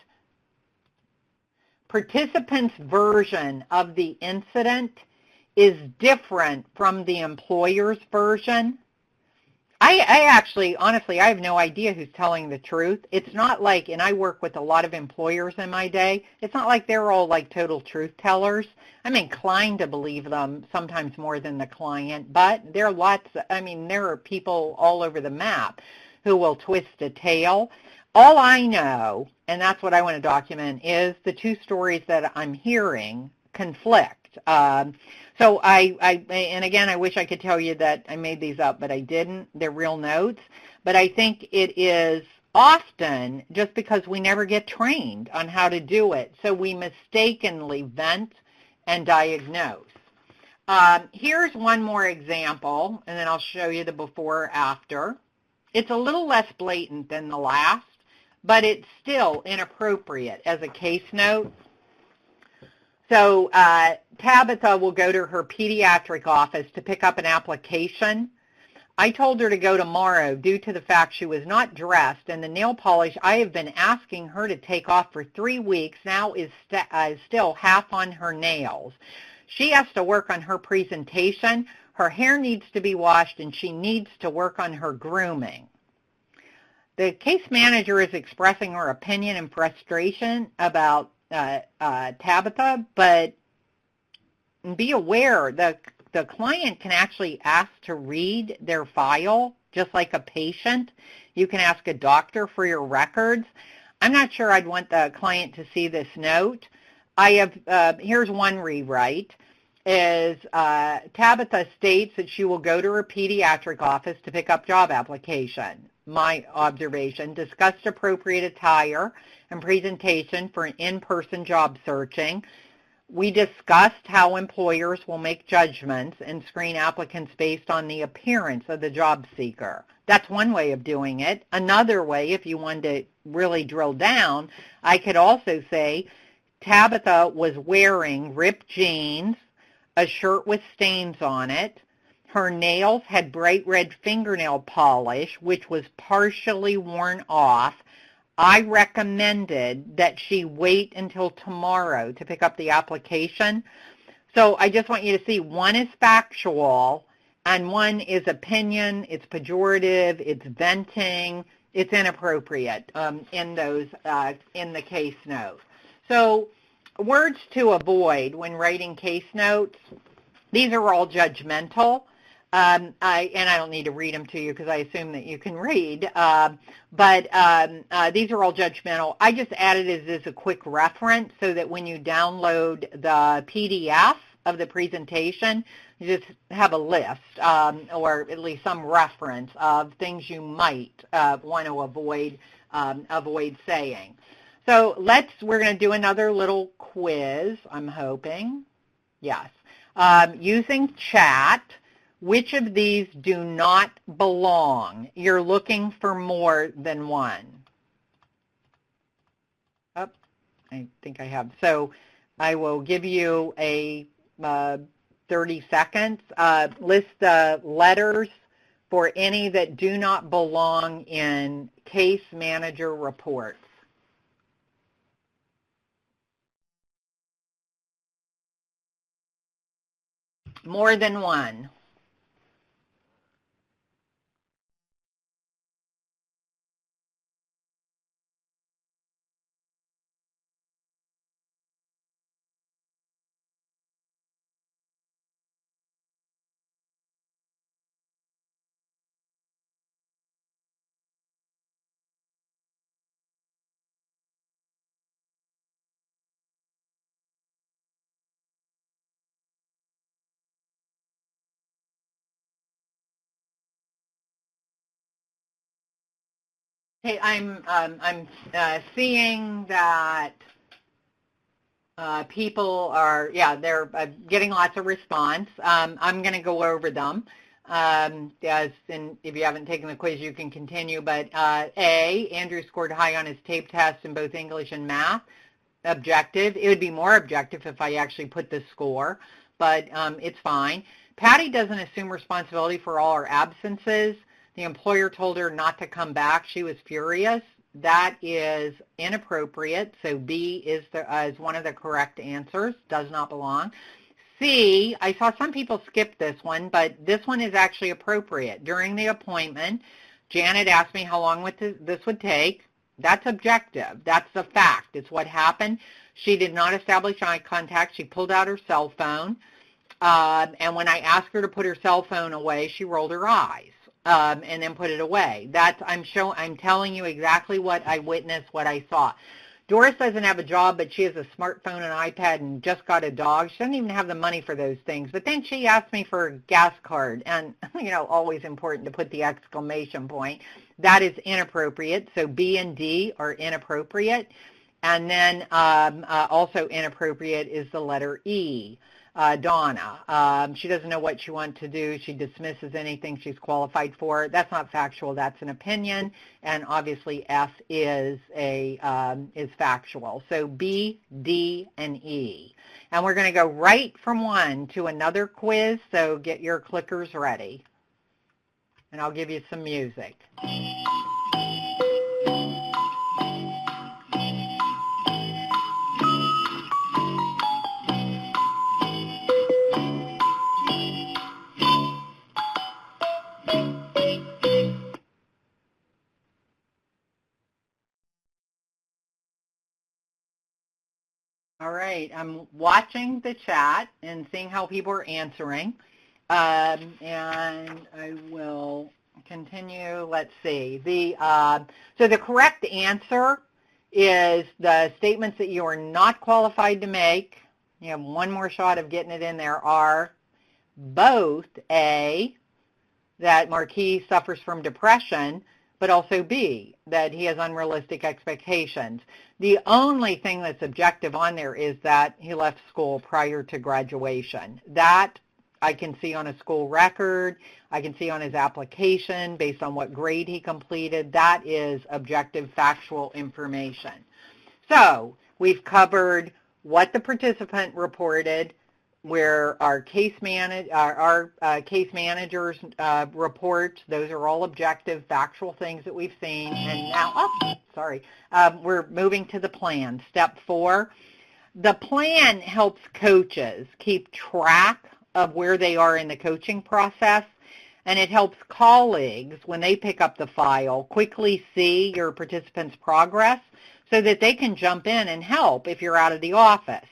Participant's version of the incident is different from the employer's version. I actually, honestly, I have no idea who's telling the truth. It's not like, and I work with a lot of employers in my day, it's not like they're all like total truth tellers. I'm inclined to believe them sometimes more than the client, but there are lots, I mean, there are people all over the map who will twist a tale. All I know, and that's what I want to document, is the two stories that I'm hearing conflict. So and again, I wish I could tell you that I made these up, but I didn't. They're real notes. But I think it is often just because we never get trained on how to do it. So we mistakenly vent and diagnose. Here's one more example, and then I'll show you the before or after. It's a little less blatant than the last, but it's still inappropriate as a case note. So Tabitha will go to her pediatric office to pick up an application. I told her to go tomorrow due to the fact she was not dressed, and the nail polish I have been asking her to take off for 3 weeks now is still half on her nails. She has to work on her presentation. Her hair needs to be washed, and she needs to work on her grooming. The case manager is expressing her opinion and frustration about Tabitha, but be aware the client can actually ask to read their file just like a patient. You can ask a doctor for your records. I'm not sure I'd want the client to see this note. Here's one rewrite. Tabitha states that she will go to her pediatric office to pick up job application. My observation, discussed appropriate attire and presentation for an in-person job searching. We discussed how employers will make judgments and screen applicants based on the appearance of the job seeker. That's one way of doing it. Another way, if you wanted to really drill down, I could also say Tabitha was wearing ripped jeans, a shirt with stains on it. Her nails had bright red fingernail polish, which was partially worn off. I recommended that she wait until tomorrow to pick up the application. So I just want you to see one is factual and one is opinion, it's pejorative, it's venting, it's inappropriate in the case note. So words to avoid when writing case notes, these are all judgmental. And I don't need to read them to you because I assume that you can read, but these are all judgmental. I just added it as a quick reference so that when you download the PDF of the presentation, you just have a list or at least some reference of things you might want to avoid saying. So we're going to do another little quiz, I'm hoping. Yes. Using chat. Which of these do not belong? You're looking for more than one. Oh, I think I have. So I will give you a 30 seconds. List the letters for any that do not belong in case manager reports. More than one. Hey, I'm seeing that people are, they're getting lots of response. I'm going to go over them. And if you haven't taken the quiz, you can continue. But Andrew scored high on his tape test in both English and math. Objective. It would be more objective if I actually put the score, but it's fine. Patty doesn't assume responsibility for all her absences. The employer told her not to come back. She was furious. That is inappropriate. So B is one of the correct answers. Does not belong. C, I saw some people skip this one, but this one is actually appropriate. During the appointment, Janet asked me how long this would take. That's objective. That's a fact. It's what happened. She did not establish eye contact. She pulled out her cell phone. And when I asked her to put her cell phone away, she rolled her eyes and then put it away. I'm telling you exactly what I witnessed, what I saw. Doris doesn't have a job, but she has a smartphone and iPad and just got a dog. She doesn't even have the money for those things. But then she asked me for a gas card, and, always important to put the exclamation point. That is inappropriate. So B and D are inappropriate. And then also inappropriate is the letter E. Donna, she doesn't know what she wants to do. She dismisses anything she's qualified for. That's not factual. That's an opinion. And obviously F is factual. So B, D, and E. And we're going to go right from one to another quiz. So get your clickers ready. And I'll give you some music. All right, I'm watching the chat and seeing how people are answering, and I will continue. Let's see. So the correct answer is the statements that you are not qualified to make. You have one more shot of getting it in there. Are both A, that Marquis suffers from depression, but also B, that he has unrealistic expectations. The only thing that's objective on there is that he left school prior to graduation. That I can see on a school record. I can see on his application based on what grade he completed. That is objective factual information. So we've covered what the participant reported, where our case managers report. Those are all objective, factual things that we've seen. And now, we're moving to the plan. Step 4, the plan helps coaches keep track of where they are in the coaching process, and it helps colleagues, when they pick up the file, quickly see your participants' progress so that they can jump in and help if you're out of the office.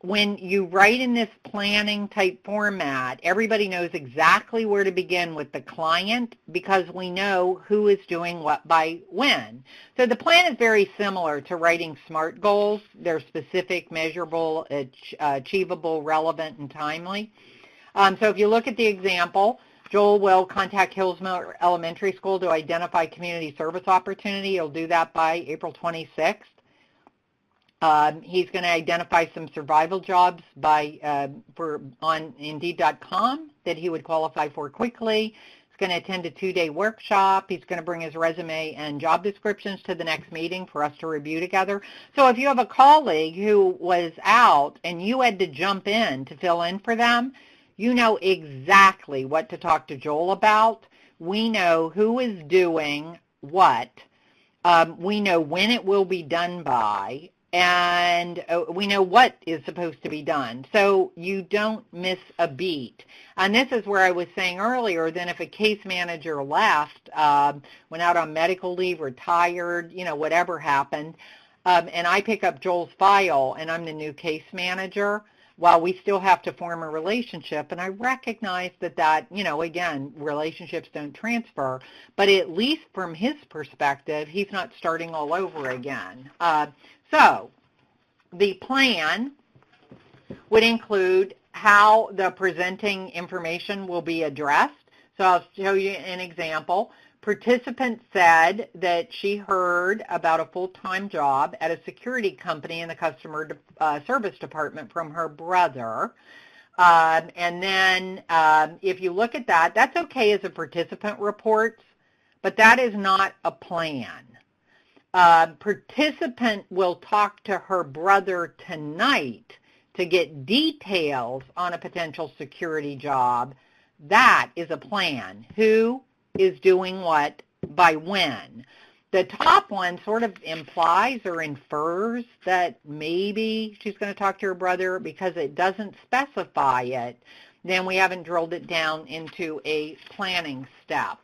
When you write in this planning type format, everybody knows exactly where to begin with the client because we know who is doing what by when. So the plan is very similar to writing SMART goals. They're specific, measurable, achievable, relevant, and timely. So if you look at the example, Joel will contact Hillsmiller Elementary School to identify community service opportunity. He'll do that by April 26th. He's going to identify some survival jobs on Indeed.com that he would qualify for quickly. He's going to attend a 2-day workshop. He's going to bring his resume and job descriptions to the next meeting for us to review together. So if you have a colleague who was out and you had to jump in to fill in for them, you know exactly what to talk to Joel about. We know who is doing what. We know when it will be done by. And we know what is supposed to be done. So you don't miss a beat. And this is where I was saying earlier, then if a case manager left, went out on medical leave, retired, whatever happened, and I pick up Joel's file and I'm the new case manager, while we still have to form a relationship, and I recognize that, again, relationships don't transfer, but at least from his perspective, he's not starting all over again. So the plan would include how the presenting information will be addressed. So I'll show you an example. Participant said that she heard about a full-time job at a security company in the customer service department from her brother. And then if you look at that, that's okay as a participant report, but that is not a plan. Participant will talk to her brother tonight to get details on a potential security job. That is a plan. Who is doing what by when? The top one sort of implies or infers that maybe she's going to talk to her brother. Because it doesn't specify it, then we haven't drilled it down into a planning step.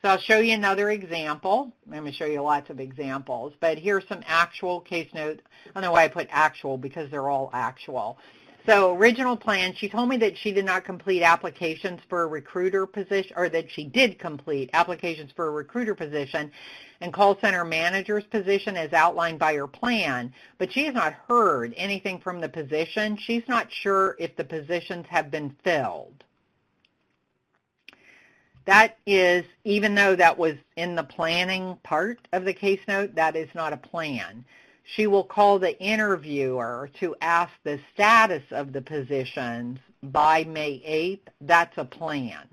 So I'll show you another example. I'm going to show you lots of examples, but here's some actual case notes. I don't know why I put actual, because they're all actual. So original plan, she told me that she did not complete applications for a recruiter position, or that she did complete applications for a recruiter position and call center manager's position as outlined by her plan, but she has not heard anything from the position. She's not sure if the positions have been filled. That is, even though that was in the planning part of the case note, that is not a plan. She will call the interviewer to ask the status of the positions by May 8th. That's a plan.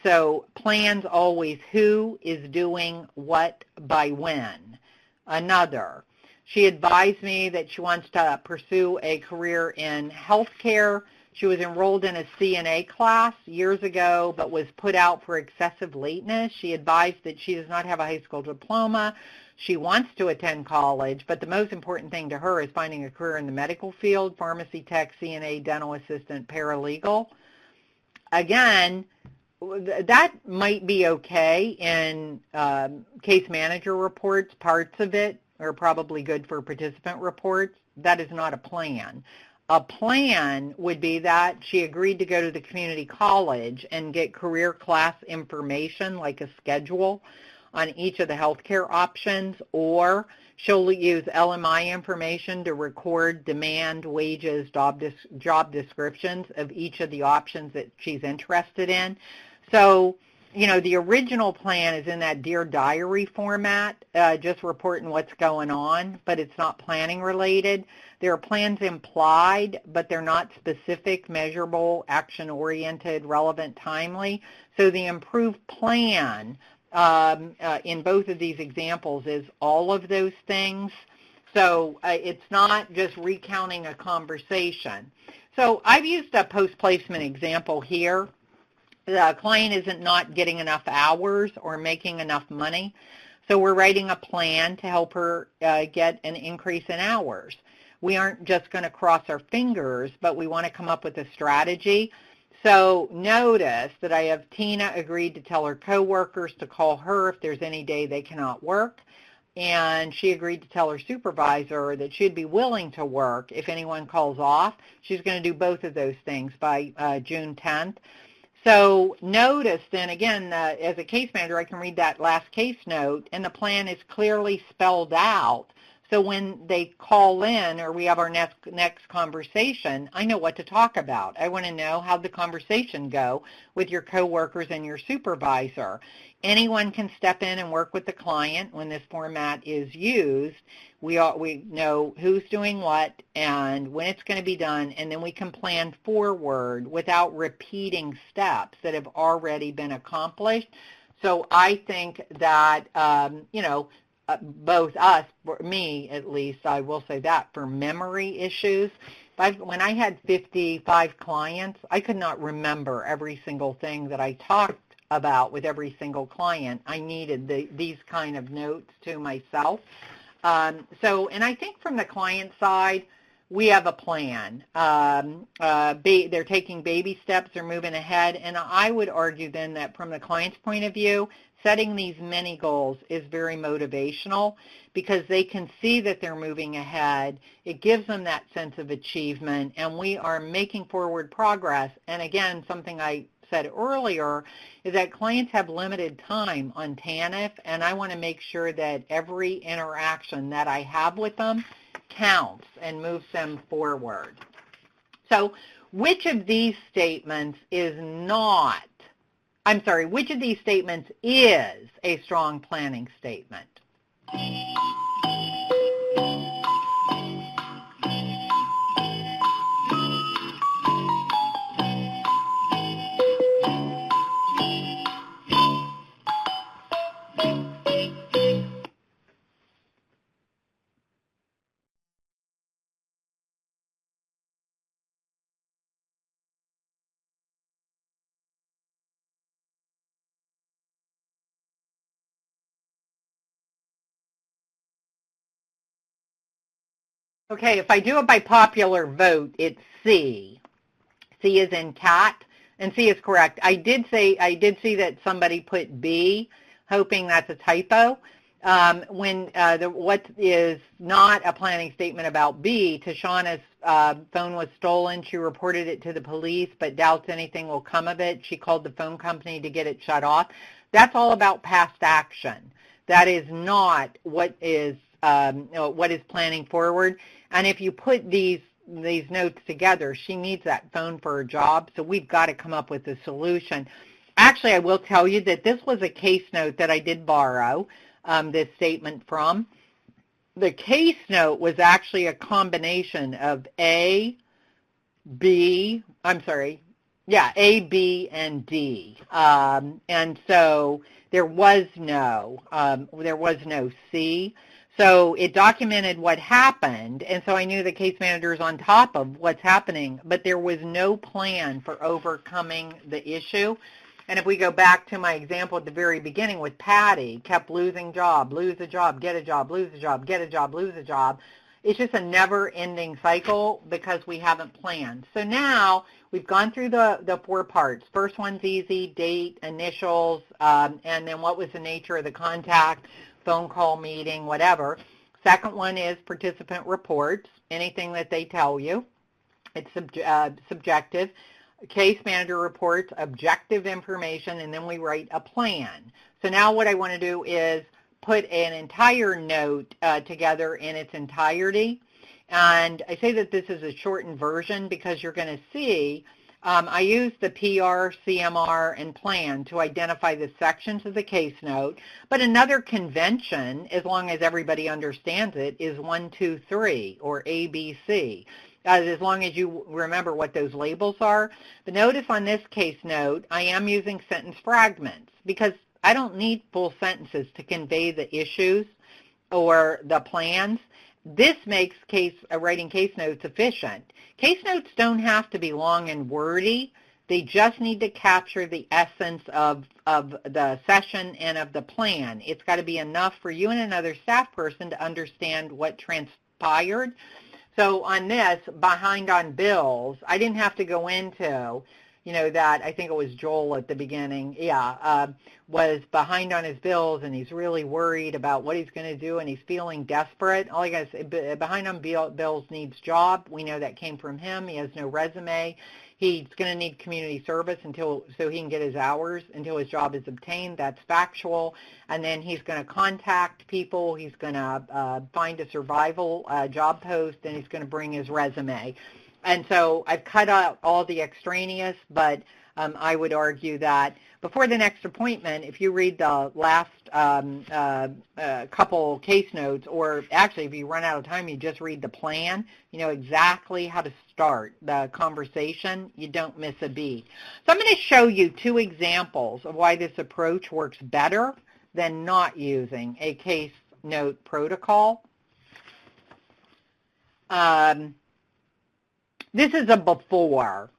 So plans always who is doing what by when. Another, she advised me that she wants to pursue a career in healthcare. She was enrolled in a CNA class years ago, but was put out for excessive lateness. She advised that she does not have a high school diploma. She wants to attend college, but the most important thing to her is finding a career in the medical field, pharmacy tech, CNA, dental assistant, paralegal. Again, that might be okay in case manager reports. Parts of it are probably good for participant reports. That is not a plan. A plan would be that she agreed to go to the community college and get career class information, like a schedule on each of the healthcare options, or she'll use LMI information to record demand, wages, job descriptions of each of the options that she's interested in. So, you know, the original plan is in that Dear Diary format, just reporting what's going on, but it's not planning related. There are plans implied, but they're not specific, measurable, action-oriented, relevant, timely. So the improved plan in both of these examples is all of those things. So it's not just recounting a conversation. So I've used a post-placement example here. The client isn't not getting enough hours or making enough money, so we're writing a plan to help her get an increase in hours. We aren't just going to cross our fingers, but we want to come up with a strategy. So notice that I have Tina agreed to tell her coworkers to call her if there's any day they cannot work, and she agreed to tell her supervisor that she'd be willing to work if anyone calls off. She's going to do both of those things by June 10th. So notice then, again, as a case manager, I can read that last case note, and the plan is clearly spelled out. So when they call in or we have our next conversation, I know what to talk about. I want to know how the conversation go with your coworkers and your supervisor. Anyone can step in and work with the client when this format is used. We know who's doing what and when it's going to be done, and then we can plan forward without repeating steps that have already been accomplished. So I think that, both us, me at least, I will say that, for memory issues, when I had 55 clients, I could not remember every single thing that I talked about with every single client. I needed these kind of notes to myself. And I think from the client side, we have a plan. They're taking baby steps, they're moving ahead, and I would argue then that from the client's point of view, setting these mini goals is very motivational because they can see that they're moving ahead. It gives them that sense of achievement, and we are making forward progress. And again, something I said earlier is that clients have limited time on TANF, and I want to make sure that every interaction that I have with them counts and moves them forward. So which of these statements is which of these statements is a strong planning statement? Okay, if I do it by popular vote, it's C. C is in cat, and C is correct. I did see that somebody put B, hoping that's a typo. What is not a planning statement about B, Tashana's phone was stolen. She reported it to the police, but doubts anything will come of it. She called the phone company to get it shut off. That's all about past action. That is not what is planning forward. And if you put these notes together, she needs that phone for her job, so we've got to come up with a solution. Actually, I will tell you that this was a case note that I did borrow this statement from. The case note was actually a combination of A, B, and D. And so there was no C. So it documented what happened, and so I knew the case manager is on top of what's happening, but there was no plan for overcoming the issue. And if we go back to my example at the very beginning with Patty, kept losing job, lose a job, get a job, lose a job, get a job, lose a job. It's just a never-ending cycle because we haven't planned. So now we've gone through the 4 parts. First one's easy, date, initials, and then what was the nature of the contact, phone call, meeting, whatever. Second one is participant reports, anything that they tell you. It's subjective. Case manager reports objective information, and then we write a plan. So now what I want to do is put an entire note together in its entirety. And I say that this is a shortened version because you're going to see I use the PR, CMR, and plan to identify the sections of the case note, but another convention, as long as everybody understands it, is 1, 2, 3, or ABC, as long as you remember what those labels are. But notice on this case note, I am using sentence fragments because I don't need full sentences to convey the issues or the plans. This makes writing case notes efficient. Case notes don't have to be long and wordy. They just need to capture the essence of the session and of the plan. It's got to be enough for you and another staff person to understand what transpired. So on this, behind on bills, I didn't have to go into, that I think it was Joel at the beginning, was behind on his bills, and he's really worried about what he's going to do, and he's feeling desperate. All I got to say, behind on bills needs job. We know that came from him. He has no resume. He's going to need community service so he can get his hours until his job is obtained. That's factual. And then he's going to contact people. He's going to find a survival job post, and he's going to bring his resume. And so I've cut out all the extraneous, but I would argue that before the next appointment, if you read the last couple case notes, or actually if you run out of time, you just read the plan, you know exactly how to start the conversation. You don't miss a beat. So I'm going to show you 2 examples of why this approach works better than not using a case note protocol. This is a before.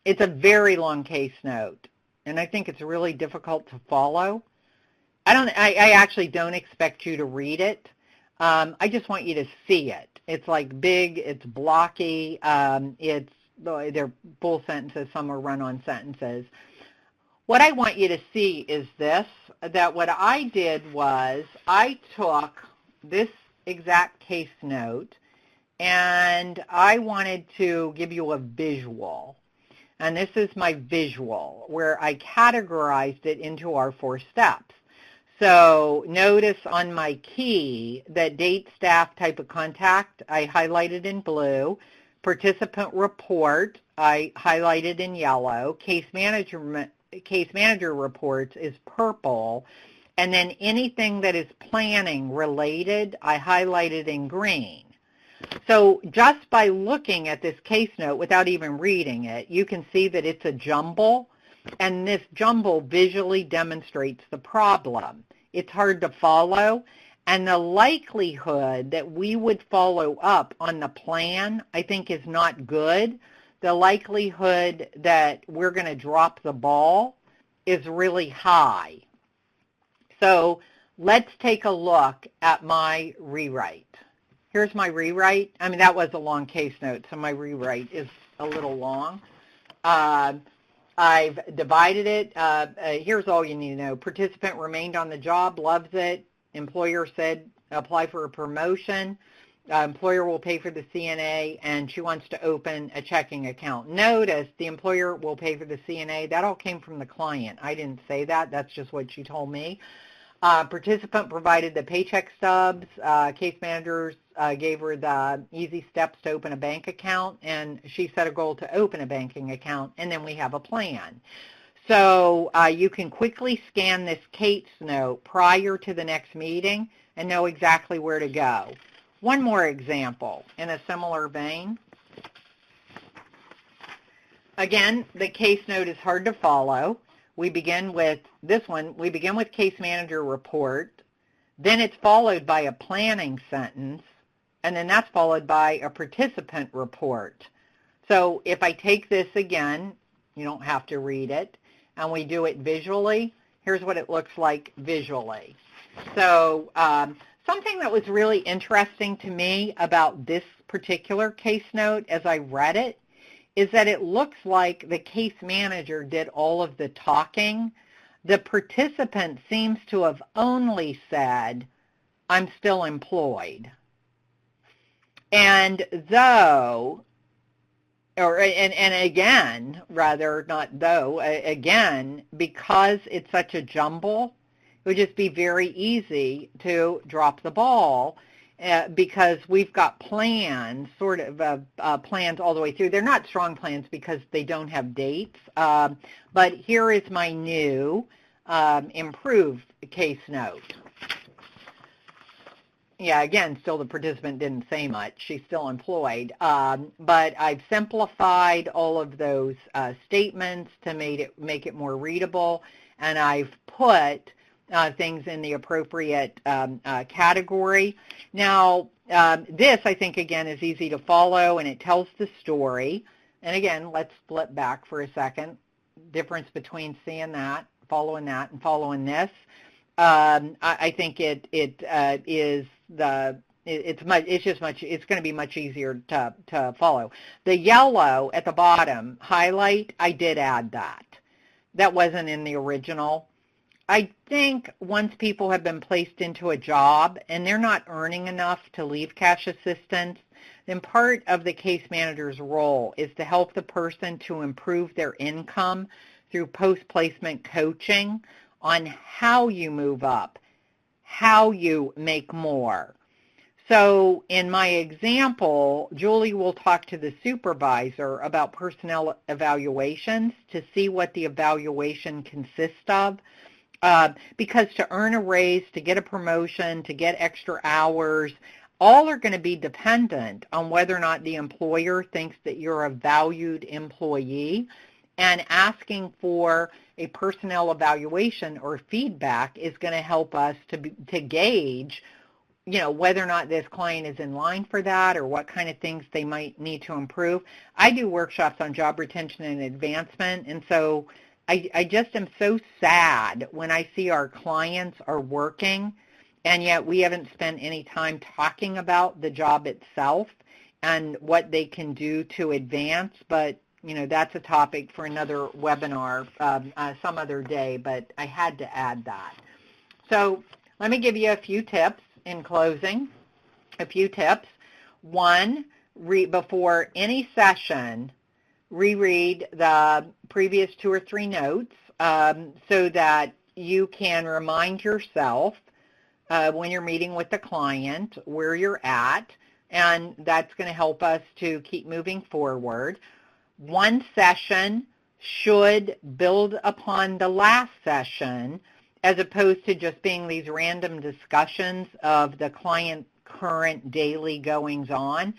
It's a very long case note, and I think it's really difficult to follow. I actually don't expect you to read it. I just want you to see it. It's like big, it's blocky, they're full sentences, some are run-on sentences. What I want you to see is this, that what I did was I took this exact case note and I wanted to give you a visual. And this is my visual where I categorized it into our 4 steps. So notice on my key that date, staff, type of contact, I highlighted in blue. Participant report, I highlighted in yellow. Case manager reports is purple. And then anything that is planning related, I highlighted in green. So just by looking at this case note without even reading it, you can see that it's a jumble, and this jumble visually demonstrates the problem. It's hard to follow, and the likelihood that we would follow up on the plan, I think, is not good. The likelihood that we're going to drop the ball is really high. So let's take a look at my rewrite. Here's my rewrite. I mean, that was a long case note, so my rewrite is a little long. I've divided it. Here's all you need to know. Participant remained on the job, loves it. Employer said apply for a promotion. Employer will pay for the CNA, and she wants to open a checking account. Notice the employer will pay for the CNA. That all came from the client. I didn't say that. That's just what she told me. Participant provided the paycheck stubs. Case managers gave her the easy steps to open a bank account, and she set a goal to open a banking account, and then we have a plan. So you can quickly scan this case note prior to the next meeting and know exactly where to go. One more example in a similar vein. Again, the case note is hard to follow. We begin with this one. We begin with case manager report. Then it's followed by a planning sentence. And then that's followed by a participant report. So if I take this again, you don't have to read it, and we do it visually, here's what it looks like visually. So something that was really interesting to me about this particular case note as I read it is that it looks like the case manager did all of the talking. The participant seems to have only said, I'm still employed. And though, and again, rather not though, again, because it's such a jumble, it would just be very easy to drop the ball because we've got plans, sort of plans all the way through. They're not strong plans because they don't have dates, but here is my new improved case note. Yeah, again, still the participant didn't say much. She's still employed. But I've simplified all of those statements to make it more readable, and I've put things in the appropriate category. Now, this, I think, again, is easy to follow, and it tells the story. And again, let's flip back for a second. Difference between seeing that, following that, and following this. I think it's going to be much easier to follow. The yellow at the bottom, highlight, I did add that. That wasn't in the original. I think once people have been placed into a job and they're not earning enough to leave cash assistance, then part of the case manager's role is to help the person to improve their income through post-placement coaching on how you move up, how you make more. So in my example, Julie will talk to the supervisor about personnel evaluations to see what the evaluation consists of. Because to earn a raise, to get a promotion, to get extra hours, all are going to be dependent on whether or not the employer thinks that you're a valued employee, and asking for a personnel evaluation or feedback is going to help us to gauge, whether or not this client is in line for that or what kind of things they might need to improve. I do workshops on job retention and advancement, and so I just am so sad when I see our clients are working and yet we haven't spent any time talking about the job itself and what they can do to advance. But, that's a topic for another webinar some other day, but I had to add that. So let me give you a few tips in closing, a few tips. One, before any session, reread the previous 2 or 3 notes so that you can remind yourself when you're meeting with the client where you're at, and that's going to help us to keep moving forward. One session should build upon the last session as opposed to just being these random discussions of the client's current daily goings-on.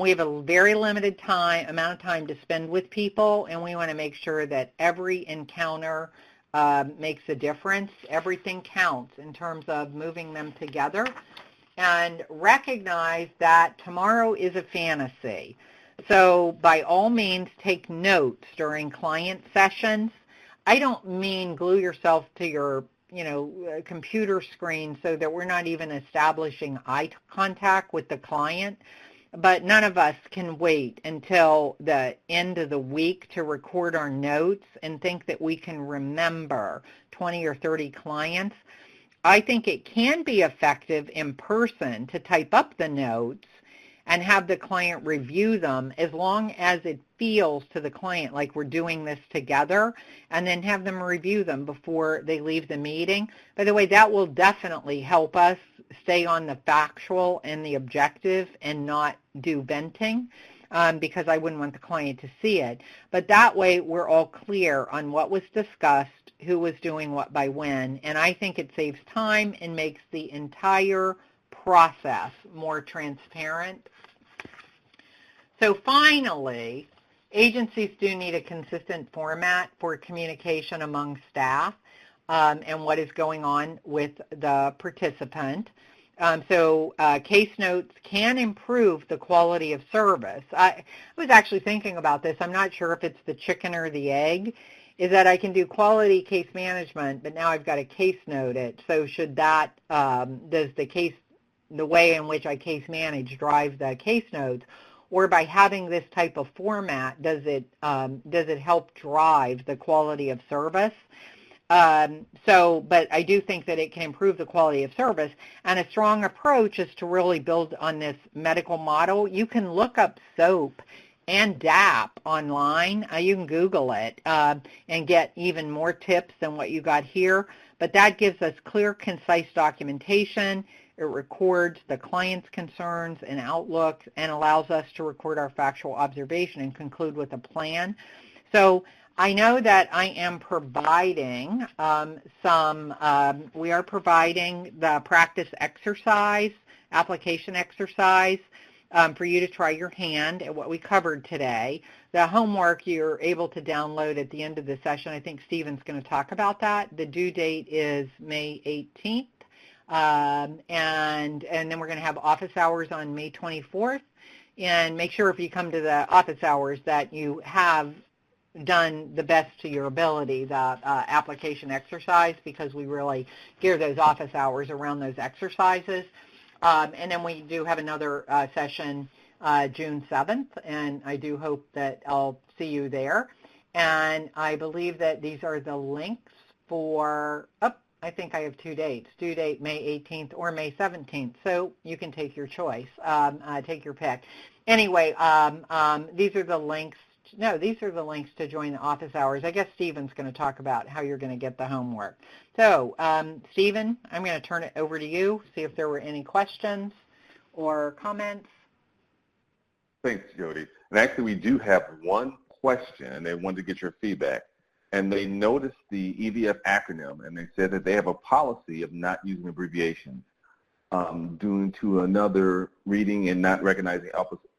We have a very limited amount of time to spend with people, and we want to make sure that every encounter makes a difference. Everything counts in terms of moving them together, and recognize that tomorrow is a fantasy. So by all means, take notes during client sessions. I don't mean glue yourself to your computer screen so that we're not even establishing eye contact with the client. But none of us can wait until the end of the week to record our notes and think that we can remember 20 or 30 clients. I think it can be effective in person to type up the notes and have the client review them as long as it feels to the client like we're doing this together, and then have them review them before they leave the meeting. By the way, that will definitely help us stay on the factual and the objective and not do venting, because I wouldn't want the client to see it. But that way we're all clear on what was discussed, who was doing what by when, and I think it saves time and makes the entire process more transparent. So finally, agencies do need a consistent format for communication among staff and what is going on with the participant. So case notes can improve the quality of service. I was actually thinking about this. I'm not sure if it's the chicken or the egg, is that I can do quality case management, but now I've got to case note it. So should that, does the way in which I case manage drive the case notes? Or by having this type of format, does it help drive the quality of service? But I do think that it can improve the quality of service, and a strong approach is to really build on this medical model. You can look up SOAP and DAP online. You can Google it and get even more tips than what you got here, but that gives us clear, concise documentation. It records the client's concerns and outlook and allows us to record our factual observation and conclude with a plan. So I know that I am providing we are providing the practice exercise, application exercise for you to try your hand at what we covered today. The homework you're able to download at the end of the session. I think Stephen's going to talk about that. The due date is May 18th. And then we're going to have office hours on May 24th. And make sure if you come to the office hours that you have done the best to your ability, the application exercise, because we really gear those office hours around those exercises. And then we do have another session June 7th, and I do hope that I'll see you there. And I believe that these are the links for, I think I have 2 dates, due date May 18th or May 17th, so you can take your choice, take your pick. Anyway, these are the links. No, these are the links to join the office hours. I guess Stephen's going to talk about how you're going to get the homework. So, Stephen, I'm going to turn it over to you, see if there were any questions or comments. Thanks, Jody. And actually, we do have one question, and they wanted to get your feedback. And they noticed the EVF acronym, and they said that they have a policy of not using abbreviations due to another reading and not recognizing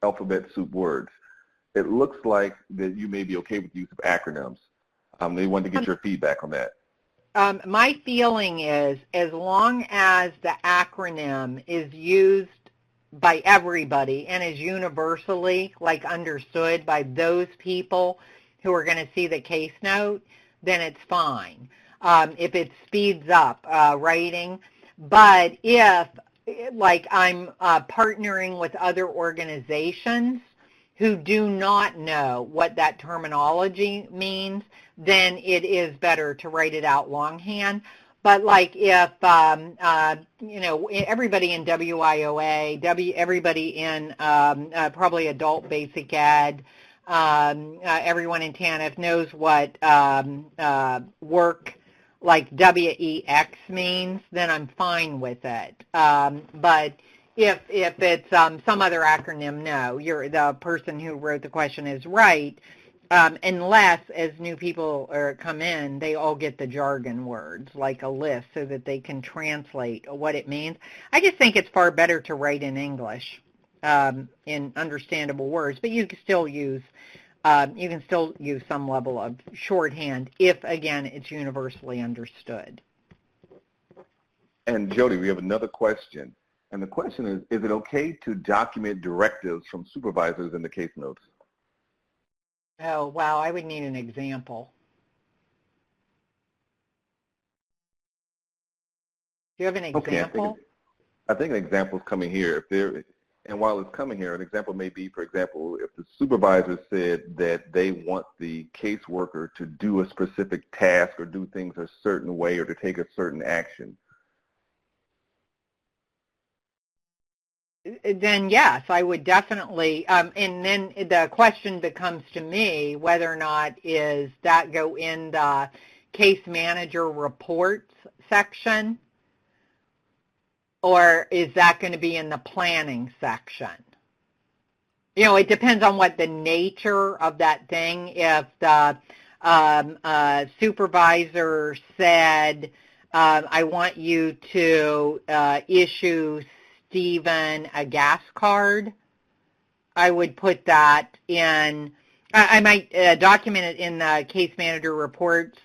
alphabet soup words. It looks like that you may be okay with the use of acronyms. They wanted to get your feedback on that. My feeling is as long as the acronym is used by everybody and is universally understood by those people who are going to see the case note, then it's fine. If it speeds up writing, but if I'm partnering with other organizations who do not know what that terminology means, then it is better to write it out longhand. But if everybody in WIOA, everybody in probably adult basic ed, everyone in TANF knows what work like WEX means, then I'm fine with it. But if it's some other acronym, no, the person who wrote the question is right, unless as new people come in, they all get the jargon words, like a list, so that they can translate what it means. I just think it's far better to write in English in understandable words, but you can still use some level of shorthand if, again, it's universally understood. And Jody, we have another question. And the question is it okay to document directives from supervisors in the case notes? Oh, wow, I would need an example. Do you have an Okay, example? I think an example is coming here. And while it's coming here, an example may be, for example, if the supervisor said that they want the caseworker to do a specific task or do things a certain way or to take a certain action. Then yes, I would definitely, and then the question becomes to me whether or not is that go in the case manager reports section, or is that going to be in the planning section? You know, it depends on what the nature of that thing. If the supervisor said, I want you to issue Stephen a gas card, I would put that in, I might document it in the case manager reports,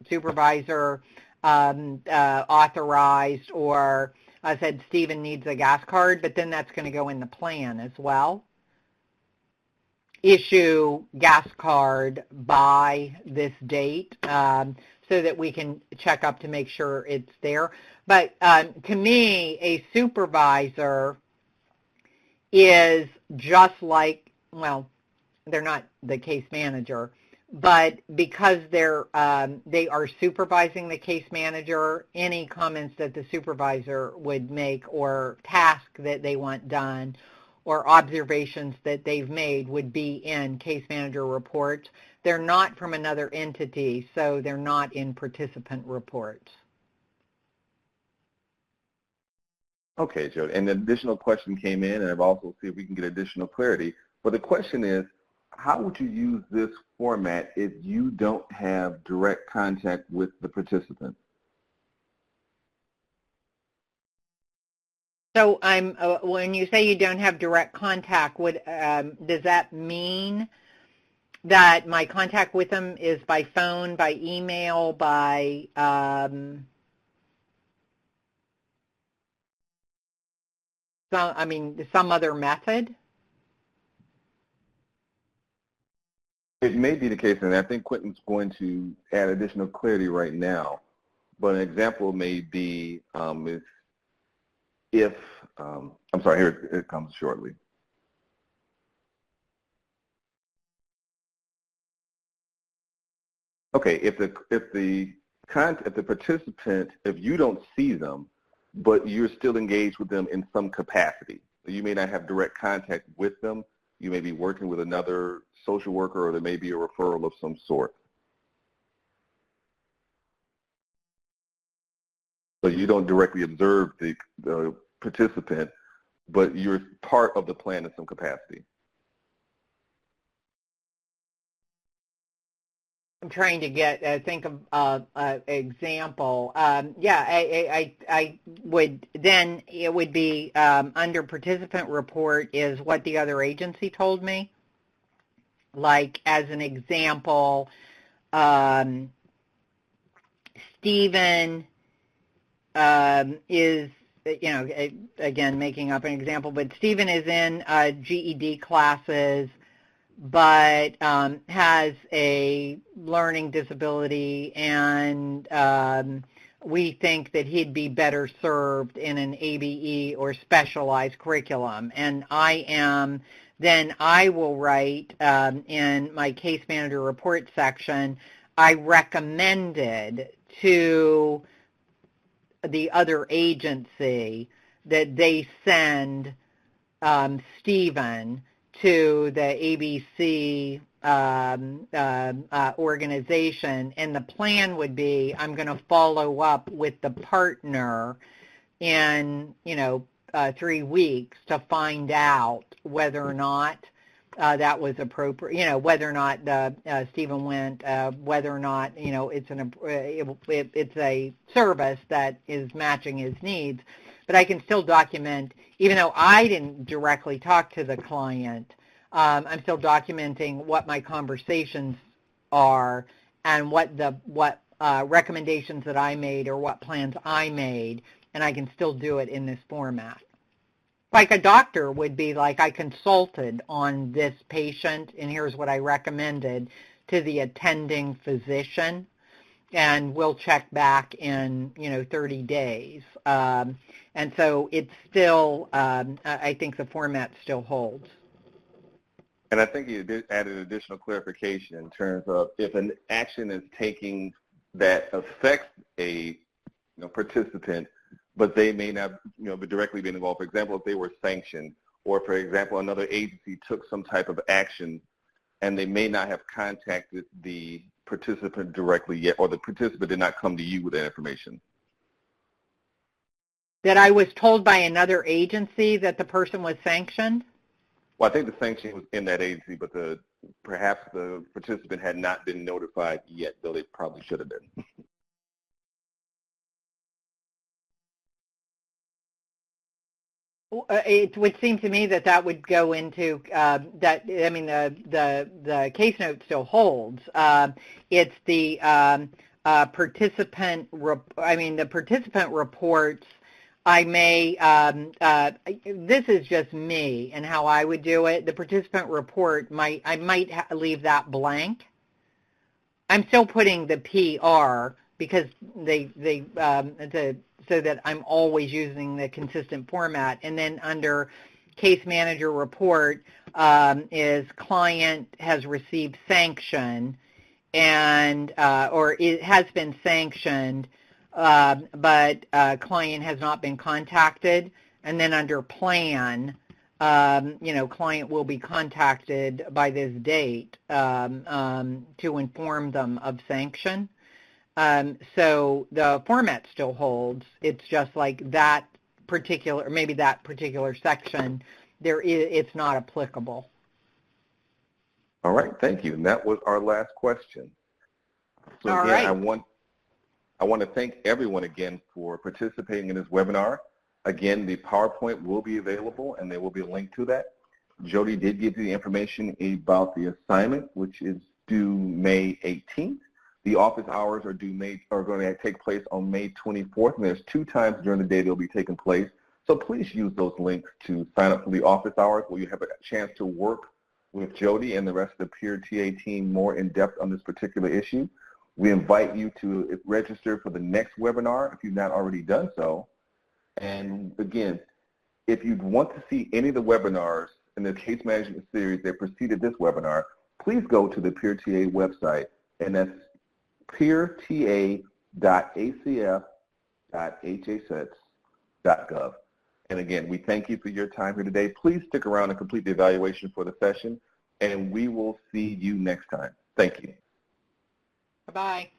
supervisor authorized, or I said Stephen needs a gas card, but then that's going to go in the plan as well. Issue gas card by this date so that we can check up to make sure it's there. But to me, a supervisor is just like, well, they're not the case manager, but because they are supervising the case manager, any comments that the supervisor would make or task that they want done or observations that they've made would be in case manager reports. They're not from another entity, so they're not in participant reports. Okay, Joe. And an additional question came in, and I've also see if we can get additional clarity. But the question is, how would you use this format if you don't have direct contact with the participant? So when you say you don't have direct contact, does that mean that my contact with them is by phone, by email, by some other method? It may be the case, and I think Quentin's going to add additional clarity right now. But an example may be if I'm sorry, here it comes shortly. Okay, if the participant, if you don't see them, but you're still engaged with them in some capacity, so you may not have direct contact with them. You may be working with another social worker, or there may be a referral of some sort. So you don't directly observe the participant, but you're part of the plan in some capacity. I'm trying to think of an example. Yeah, I would, then it would be under participant report is what the other agency told me. Like, as an example, Stephen is, again, making up an example, but Stephen is in GED classes, but has a learning disability, and we think that he'd be better served in an ABE or specialized curriculum. And then I will write in my case manager report section, I recommended to the other agency that they send Stephen to the ABC organization, and the plan would be I'm going to follow up with the partner in 3 weeks to find out whether or not that was appropriate, whether or not Stephen went, whether or not it's a service that is matching his needs. But I can still document, even though I didn't directly talk to the client, I'm still documenting what my conversations are and what recommendations that I made or what plans I made, and I can still do it in this format. Like a doctor would be like, I consulted on this patient, and here's what I recommended to the attending physician. and we'll check back in 30 days. And so it's still, I think the format still holds. And I think you did add an additional clarification in terms of if an action is taking that affects a participant, but they may not be directly being involved. For example, if they were sanctioned, or for example, another agency took some type of action and they may not have contacted the participant directly yet, or the participant did not come to you with that information. That I was told by another agency that the person was sanctioned? Well, I think the sanction was in that agency, but perhaps the participant had not been notified yet, though they probably should have been. It would seem to me that would go into that. I mean, the case note still holds. It's the participant. The participant reports. I may. This is just me and how I would do it. The participant report I might leave that blank. I'm still putting the PR because so that I'm always using the consistent format. And then under case manager report is client has received sanction and or it has been sanctioned, but client has not been contacted. And then under plan, client will be contacted by this date to inform them of sanction. So the format still holds. It's just like that particular, maybe that particular section, it's not applicable. All right, thank you. And that was our last question. So All again, right. I want to thank everyone again for participating in this webinar. Again, the PowerPoint will be available and there will be a link to that. Jody did give you the information about the assignment, which is due May 18th. The office hours are going to take place on May 24th, and there's 2 times during the day they'll be taking place. So please use those links to sign up for the office hours where you have a chance to work with Jody and the rest of the peer TA team more in depth on this particular issue. We invite you to register for the next webinar if you've not already done so. And again, if you want to see any of the webinars in the case management series that preceded this webinar, please go to the Peer TA website, and that's peerta.acf.hhs.gov. And again, we thank you for your time here today. Please stick around and complete the evaluation for the session, and we will see you next time. Thank you. Bye-bye.